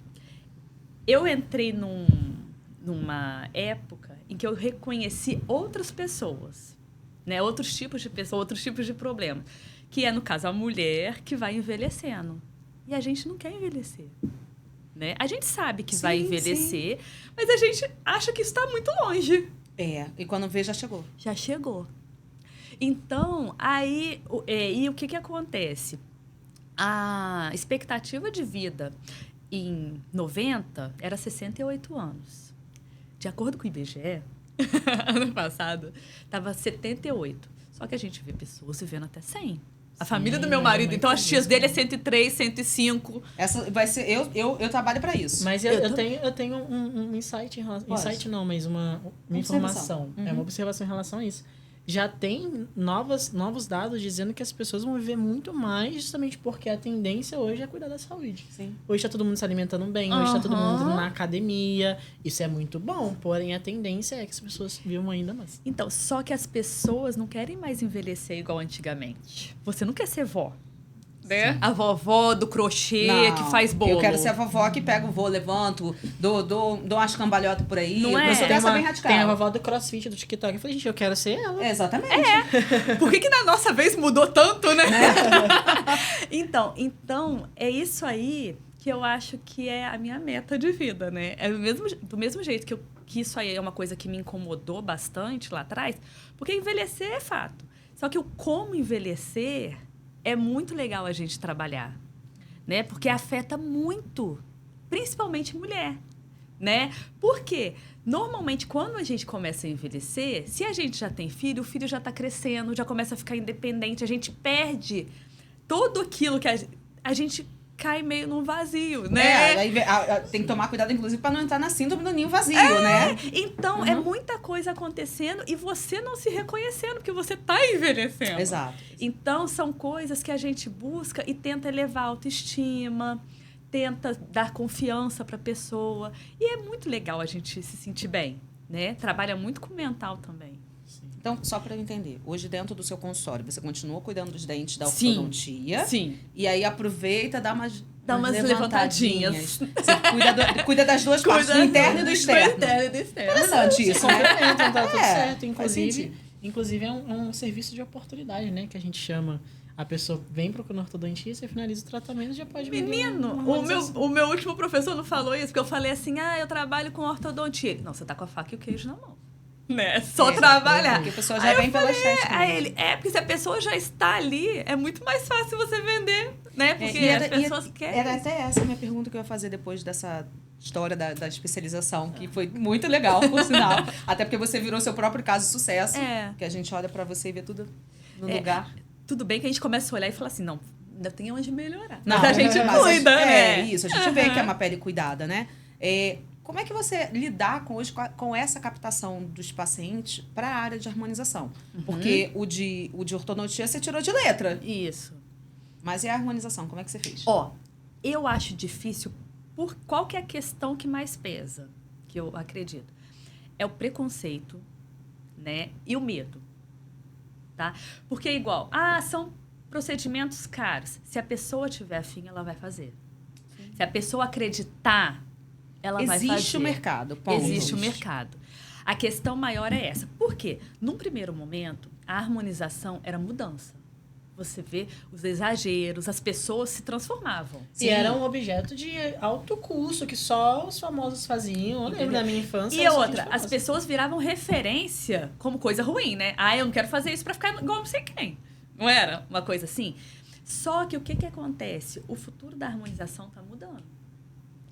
eu entrei numa época em que eu reconheci outras pessoas, né? Outros tipos de pessoas, outros tipos de problemas. Que é, no caso, a mulher que vai envelhecendo. E a gente não quer envelhecer. Né? A gente sabe que vai envelhecer, mas a gente acha que está muito longe. E quando vê, já chegou. Já chegou. Então, aí, e o que acontece? A expectativa de vida em 90 era 68 anos. De acordo com o IBGE, ano passado, estava 78. Só que a gente vê pessoas vivendo até 100. A família do meu marido, então as tias dele é 103, 105. Essa vai ser. Eu trabalho para isso. Mas eu tenho um insight em relação. Insight não, mas uma informação. Uhum. É uma observação em relação a isso. Já tem novos dados dizendo que as pessoas vão viver muito mais, justamente porque a tendência hoje é cuidar da saúde. Sim. Hoje está todo mundo se alimentando bem, hoje está todo mundo indo na academia. Isso é muito bom, porém a tendência é que as pessoas vivam ainda mais. Então, só que as pessoas não querem mais envelhecer igual antigamente. Você não quer ser vó. Né? A vovó do crochê que faz bolo. Eu quero ser a vovó que pega o voo, levanto, dou umas cambalhotas por aí. Não é? Eu sou dessa bem radical. Tem a vovó do CrossFit, do TikTok. Eu falei, gente, eu quero ser ela. Exatamente. Por que na nossa vez mudou tanto, né? Então, é isso aí que eu acho que é a minha meta de vida, né? É do mesmo jeito que isso aí é uma coisa que me incomodou bastante lá atrás, porque envelhecer é fato. Só que o como envelhecer é muito legal a gente trabalhar, né? Porque afeta muito, principalmente mulher, né? Porque, normalmente, quando a gente começa a envelhecer, se a gente já tem filho, o filho já está crescendo, já começa a ficar independente, a gente perde tudo aquilo que a gente cai meio num vazio, né? Aí tem que tomar cuidado, inclusive, para não entrar na síndrome do ninho vazio, né? Então, é muita coisa acontecendo e você não se reconhecendo, porque você tá envelhecendo. Exato. Então, são coisas que a gente busca e tenta elevar a autoestima, tenta dar confiança para a pessoa. E é muito legal a gente se sentir bem, né? Trabalha muito com o mental também. Então, só para eu entender, hoje dentro do seu consultório, você continua cuidando dos dentes da ortodontia? Sim. E aí aproveita, dá umas levantadinhas. Você cuida das duas partes, do interno e do externo. Interessante isso, né? Complementam, tá tudo certo. faz Inclusive é um serviço de oportunidade, né? Que a gente chama. A pessoa vem procurando ortodontia, você finaliza o tratamento e já pode vir. Menino, o meu último professor não falou isso, porque eu falei assim, eu trabalho com ortodontia. Ele, não, você tá com a faca e o queijo na mão. Né? Só trabalhar. Porque a pessoa já vem pela estética. Aí ele, porque se a pessoa já está ali, é muito mais fácil você vender, né? Porque as pessoas querem. Era até essa a minha pergunta que eu ia fazer depois dessa história da especialização, que foi muito legal, por sinal. Até porque você virou seu próprio caso de sucesso. Que a gente olha pra você e vê tudo no lugar. Tudo bem que a gente começa a olhar e fala assim, não, ainda tem onde melhorar. Não, mas a gente cuida, né? Isso, a gente vê que é uma pele cuidada, né? Como é que você lidar hoje com essa captação dos pacientes para a área de harmonização? Porque o de ortodontia você tirou de letra. Isso. Mas e a harmonização? Como é que você fez? Eu acho difícil. Qual que é a questão que mais pesa? Que eu acredito. É o preconceito, né? E o medo. Tá? Porque é igual. São procedimentos caros. Se a pessoa tiver afim, ela vai fazer. Sim. Se a pessoa acreditar, ela vai fazer. Existe o mercado. Existe o mercado. A questão maior é essa. Por quê? Num primeiro momento, a harmonização era mudança. você vê os exageros, as pessoas se transformavam. E era um objeto de alto custo, que só os famosos faziam. Eu lembro da minha infância. E outra, as pessoas viravam referência como coisa ruim, né? Ah, eu não quero fazer isso pra ficar igual não sei quem. Não era uma coisa assim? Só que o que acontece? O futuro da harmonização tá mudando,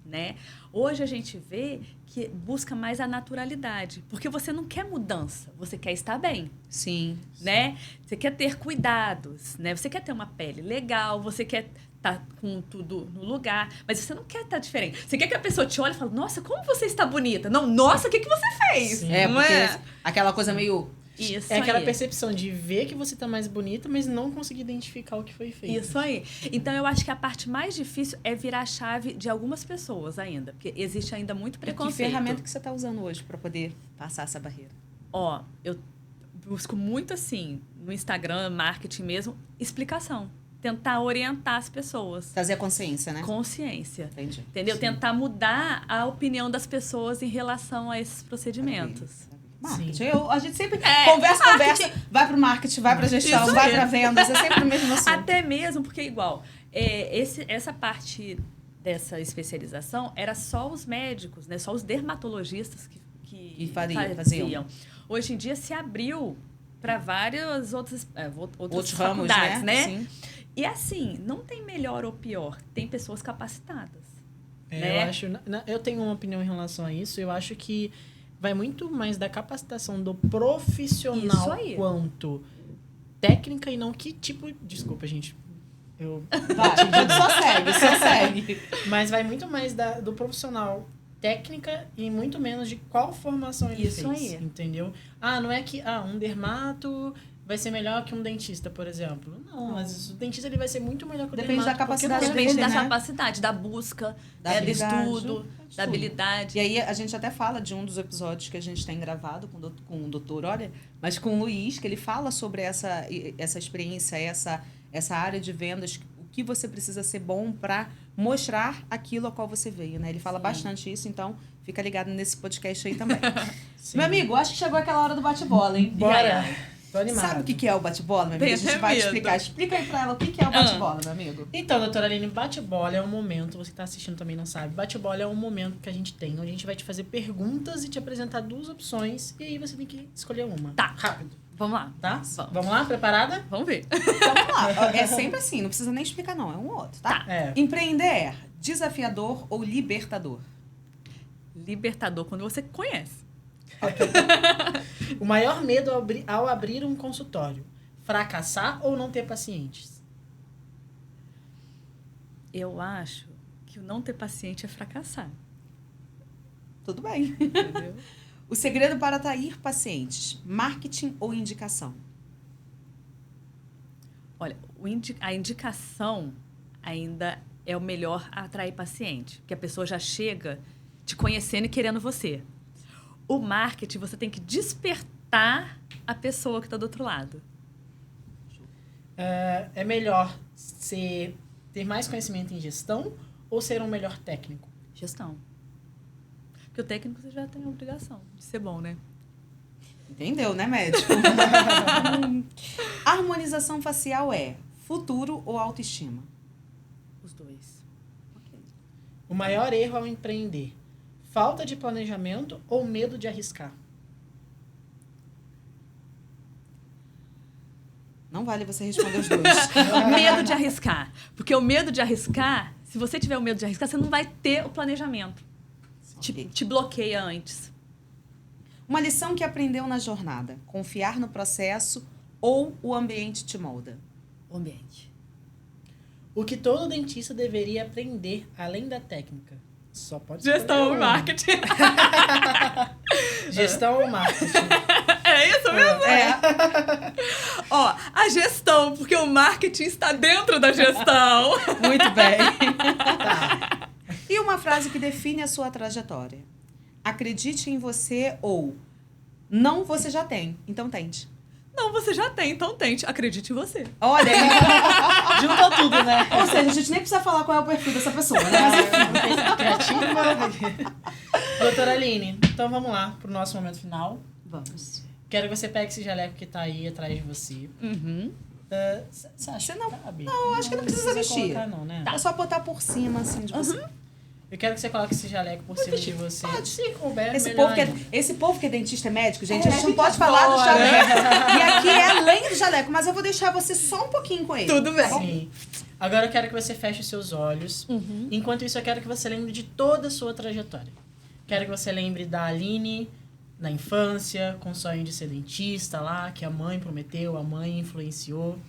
né? Hoje a gente vê que busca mais a naturalidade, porque você não quer mudança, você quer estar bem. Sim. Né? Você quer ter cuidados, né? Você quer ter uma pele legal, você quer estar com tudo no lugar, mas você não quer estar diferente. Você quer que a pessoa te olhe e fale, nossa, como você está bonita. Não, nossa, o que você fez? Sim. É, Não porque é? aquela coisa meio... Isso É aquela aí. percepção de ver que você tá mais bonita, mas não conseguir identificar o que foi feito. Isso aí. Então, eu acho que a parte mais difícil é virar a chave de algumas pessoas ainda, porque existe ainda muito Que preconceito. ferramenta que você está usando hoje para poder passar essa barreira? Ó, eu busco muito assim, no Instagram, marketing mesmo, explicação. Tentar orientar as pessoas. Trazer a consciência, né? Consciência. Entendi. Entendeu? Sim. Tentar mudar a opinião das pessoas em relação a esses procedimentos. Marketing. A gente sempre É, conversa, vai pro marketing, vai pra gestão, Isso vai aí. pra vendas, é sempre o mesmo assunto. Até mesmo porque, igual, essa parte dessa especialização era só os médicos, né? Só os dermatologistas que faziam. Hoje em dia se abriu para várias outras ramos, faculdades, né? Sim. E assim, não tem melhor ou pior, tem pessoas capacitadas. É, né? eu acho, eu tenho uma opinião em relação a isso. Eu acho que vai muito mais da capacitação do profissional Isso aí. quanto técnica e não que tipo... Desculpa, gente. Só segue. Mas vai muito mais do profissional técnica e muito menos de qual formação ele Isso fez. aí. Entendeu? Ah, não é que um dermato vai ser melhor que um dentista, por exemplo. Não, mas o dentista ele vai ser muito melhor que o Depende dermato. da capacidade porque Depende dele, da né? capacidade, da busca, Da do habilidade. estudo, da habilidade. E aí a gente até fala de um dos episódios que a gente tem gravado com o doutor, olha, mas com o Luiz, que ele fala sobre essa experiência, essa área de vendas, o que você precisa ser bom para mostrar aquilo a qual você veio, né? Ele fala bastante isso, então fica ligado nesse podcast aí também. Sim. Meu amigo, acho que chegou aquela hora do bate-bola, hein? Bora! Tô animado. Sabe o que é o bate-bola, meu amigo? Tenho A gente até vai medo. explicar. Explica aí pra ela o que é o bate-bola, meu amigo. Então, doutora Aline, bate-bola é um momento, você que tá assistindo também não sabe, bate-bola é um momento que a gente tem, onde a gente vai te fazer perguntas e te apresentar duas opções, e aí você tem que escolher uma. Tá. Rápido, Vamos lá. tá? Vamos. Vamos lá? Preparada? Vamos ver. Então vamos lá. É sempre assim, não precisa nem explicar, não. É um ou outro, tá? É. Empreender é desafiador ou libertador? Libertador, quando você conhece. O maior medo ao abrir um consultório, fracassar ou não ter pacientes? Eu acho que o não ter paciente é fracassar. Tudo bem. Entendeu? O segredo para atrair pacientes, marketing ou indicação? Olha, a indicação ainda é o melhor a atrair paciente, porque a pessoa já chega te conhecendo e querendo você. O marketing, você tem que despertar a pessoa que está do outro lado. É melhor ter mais conhecimento em gestão ou ser um melhor técnico? Gestão. Porque o técnico você já tem a obrigação de ser bom, né? Entendeu, né, médico? Harmonização facial é futuro ou autoestima? Os dois. O maior erro ao empreender, falta de planejamento ou medo de arriscar? Não vale você responder os dois. Medo de arriscar. Porque o medo de arriscar, se você tiver o medo de arriscar, você não vai ter o planejamento. Te bloqueia antes. Uma lição que aprendeu na jornada, confiar no processo ou o ambiente te molda? O ambiente. O que todo dentista deveria aprender além da técnica? Só pode Gestão escolher e uma. marketing. Gestão ou marketing? É isso mesmo? É, Ó, a gestão, porque o marketing está dentro da gestão. muito bem. Tá. E uma frase que define a sua trajetória. Acredite em você ou não você já tem, então tente. Não, você já tem, então tente. Acredite em você. Olha aí. Juntou tudo, né? Ou seja, a gente nem precisa falar qual é o perfil dessa pessoa, né? Mas enfim. Criativa. Doutora Aline, então vamos lá pro nosso momento final. Vamos. Quero que você pegue esse jaleco que tá aí atrás de você. Uhum. Você acha Você não- que cabe? não, eu acho que não precisa vestir. Colocar, não, né? É só botar por cima, assim, de você. Eu quero que você coloque esse jaleco por cima de você. Pode. Se couber, Esse melhor povo, ainda. esse povo que é dentista e médico, gente, É, a gente não fica pode falar do fora. jaleco. E aqui é além do jaleco, mas eu vou deixar você só um pouquinho com ele. Tudo bem. Sim. Agora eu quero que você feche os seus olhos. Enquanto isso, eu quero que você lembre de toda a sua trajetória. Quero que você lembre da Aline na infância, com o sonho de ser dentista lá, que a mãe prometeu, a mãe influenciou.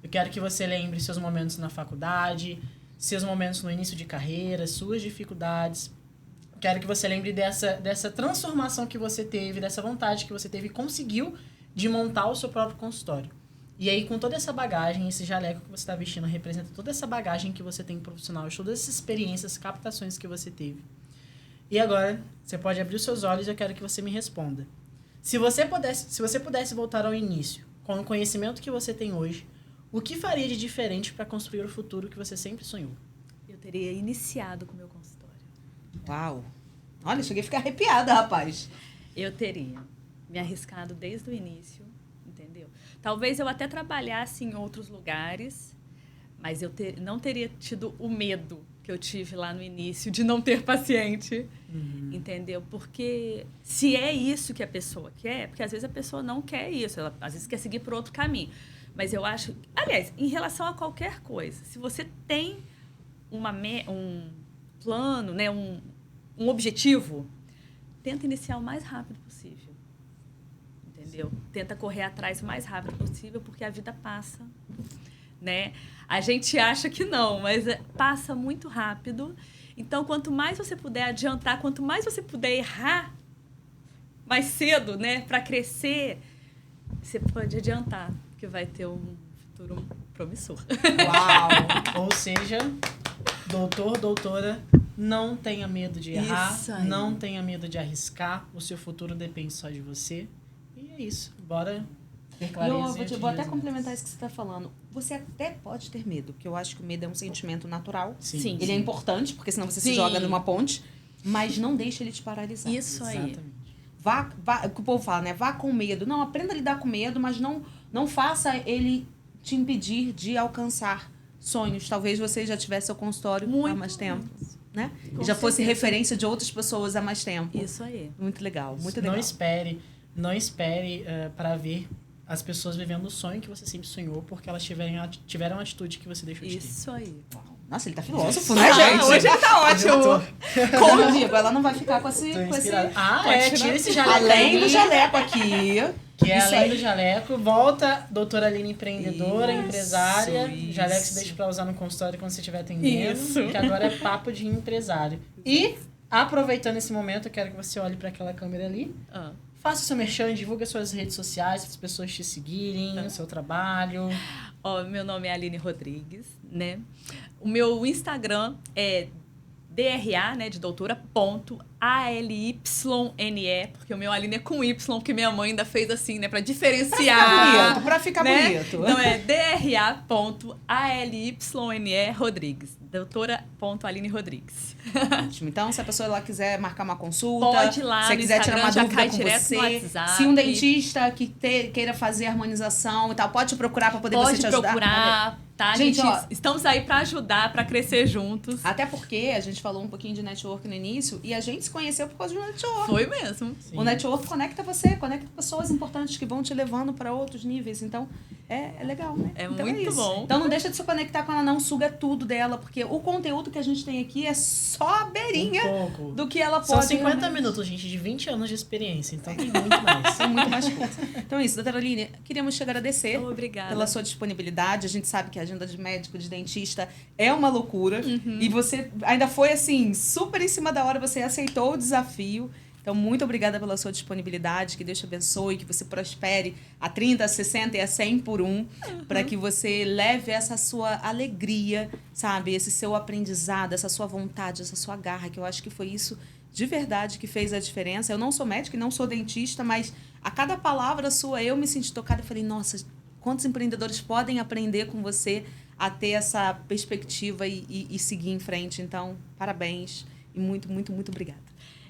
Eu quero que você lembre seus momentos na faculdade, seus momentos no início de carreira, suas dificuldades. Quero que você lembre dessa transformação que você teve, dessa vontade que você teve e conseguiu de montar o seu próprio consultório. E aí, com toda essa bagagem, esse jaleco que você está vestindo representa toda essa bagagem que você tem profissional, todas essas experiências, captações que você teve. E agora, você pode abrir os seus olhos e eu quero que você me responda. Se você pudesse voltar ao início, com o conhecimento que você tem hoje, o que faria de diferente para construir o futuro que você sempre sonhou? Eu teria iniciado com o meu consultório. Uau. Olha, cheguei a ficar arrepiada, rapaz. Eu teria me arriscado desde o início, entendeu? Talvez eu até trabalhasse em outros lugares, mas eu não teria tido o medo que eu tive lá no início de não ter paciente, entendeu? Porque se é isso que a pessoa quer, porque às vezes a pessoa não quer isso, ela às vezes quer seguir por outro caminho. Mas eu acho... Aliás, em relação a qualquer coisa, se você tem um plano, né, um objetivo, tenta iniciar o mais rápido possível. Entendeu? Tenta correr atrás o mais rápido possível, porque a vida passa, né? A gente acha que não, mas passa muito rápido. Então, quanto mais você puder adiantar, quanto mais você puder errar mais cedo, né, para crescer, você pode adiantar, que vai ter um futuro promissor. Uau! Ou seja, doutor, doutora, não tenha medo de errar, Isso aí. não tenha medo de arriscar, o seu futuro depende só de você. E é isso, bora ter clareza. Eu e vou até otimismo. complementar isso que você está falando. Você até pode ter medo, porque eu acho que o medo é um sentimento natural. Sim. Ele é importante, porque senão você se Sim. joga numa ponte, mas não deixa ele te paralisar. Isso aí. Exatamente. Vá, o que o povo fala, né? Vá com medo. Não, aprenda a lidar com medo, mas não faça ele te impedir de alcançar sonhos. Talvez você já tivesse seu consultório há Muito. mais tempo, né? Com E já fosse certeza. referência de outras pessoas há mais tempo. Isso aí. Muito legal, muito Não legal. espere para ver as pessoas vivendo o sonho que você sempre sonhou, porque elas tiveram a atitude que você deixou de ter. Isso aí. Nossa, ele tá filósofo, né, gente? Hoje ele tá ótimo. Como eu digo, ela não vai ficar com esse... Tô Com esse... inspirada. Pode tirar. Tira esse jaleco Além do aí, jaleco aqui. que é Isso além aí. do jaleco. Volta, doutora Aline, empreendedora, Isso, empresária. isso. Jaleco você deixa pra usar no consultório quando você estiver atendendo. Isso. Que agora é papo de empresário. E, aproveitando esse momento, eu quero que você olhe para aquela câmera ali. Ah. Faça o seu merchan, divulga suas redes sociais para as pessoas te seguirem, o seu trabalho. Ó, meu nome é Aline Rodrigues, né? O meu Instagram é DRA, né, de doutora, ponto, ALYNE, porque o meu Aline é com Y, porque minha mãe ainda fez assim, né, pra diferenciar. Pra ficar né? bonito. Então é DRA.ALYNE Rodrigues, doutora.Aline Rodrigues. Ótimo. Então, se a pessoa lá quiser marcar uma consulta, Pode ir lá se no quiser tirar uma Instagram, já dúvida cai com direto você, no WhatsApp. se um dentista que queira fazer harmonização e tal, pode te procurar pra poder você Pode te ajudar. procurar, tá? Gente, Gente, ó, estamos aí pra ajudar, pra crescer juntos. Até porque a gente falou um pouquinho de network no início e a gente se conheceu por causa do network. Foi mesmo. Sim. O network conecta você, conecta pessoas importantes que vão te levando para outros níveis. Então, é legal, né? É então muito isso. bom. Então, não deixa de se conectar com ela, não. Suga tudo dela, porque o conteúdo que a gente tem aqui é só a beirinha Um pouco. do que ela pode... São 50 realmente. minutos, gente, de 20 anos de experiência, então tem muito mais. Tem muito mais coisa. Então é isso, doutora Aline, queríamos te agradecer Obrigada. pela sua disponibilidade. A gente sabe que a agenda de médico, de dentista é uma loucura. E você ainda foi, assim, super em cima da hora, você aceitou o desafio. Então, muito obrigada pela sua disponibilidade, que Deus te abençoe, que você prospere a 30, a 60 e a 100 por um, para que você leve essa sua alegria, sabe? Esse seu aprendizado, essa sua vontade, essa sua garra, que eu acho que foi isso de verdade que fez a diferença. Eu não sou médica e não sou dentista, mas a cada palavra sua eu me senti tocada e falei, nossa, quantos empreendedores podem aprender com você a ter essa perspectiva e seguir em frente. Então, parabéns e muito, muito, muito obrigada.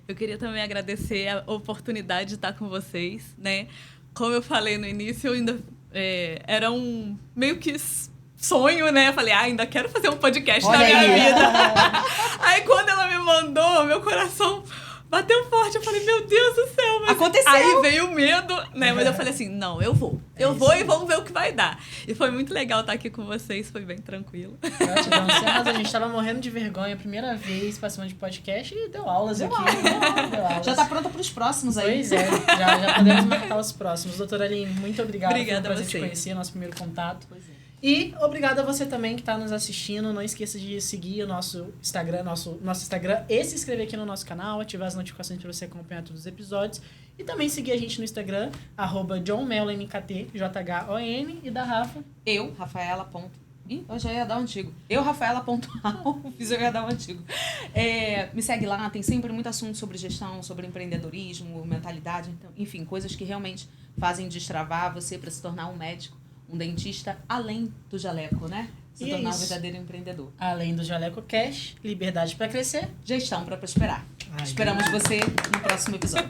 Eu queria também agradecer a oportunidade de estar com vocês, né? Como eu falei no início, eu ainda era um meio que sonho, né? Eu falei, ainda quero fazer um podcast Olha na minha aí. vida. Aí quando ela me mandou, meu coração bateu forte. Eu falei, meu Deus do céu. Mas... Aconteceu. Aí veio o medo, né? Mas eu falei assim, não, eu vou. Eu vou e vamos ver o que vai dar. E foi muito legal estar aqui com vocês, foi bem tranquilo. Gratidão, César. A gente tava morrendo de vergonha, primeira vez participando de podcast e deu aulas aqui. Deu aulas. Já tá pronta pros próximos aí. Pois é, já podemos marcar os próximos. Doutora Aline, muito obrigada. Obrigada Foi um a prazer te você. conhecer, nosso primeiro contato. Pois é. E obrigado a você também que está nos assistindo. Não esqueça de seguir o nosso Instagram, nosso Instagram e se inscrever aqui no nosso canal, ativar as notificações para você acompanhar todos os episódios. E também seguir a gente no Instagram, @JohnMelonMKT, JHON, e da Rafa. Eu, Rafaela. Ih, eu já ia dar o antigo. Eu, Rafaela.al, fiz eu ia dar o antigo. Me segue lá, tem sempre muito assunto sobre gestão, sobre empreendedorismo, mentalidade, então, enfim, coisas que realmente fazem destravar você para se tornar um médico, um dentista, além do jaleco, né? Se E é tornar um isso. verdadeiro empreendedor. Além do Jaleco Cash, liberdade para crescer. Gestão para prosperar. Ai, Esperamos você no próximo episódio.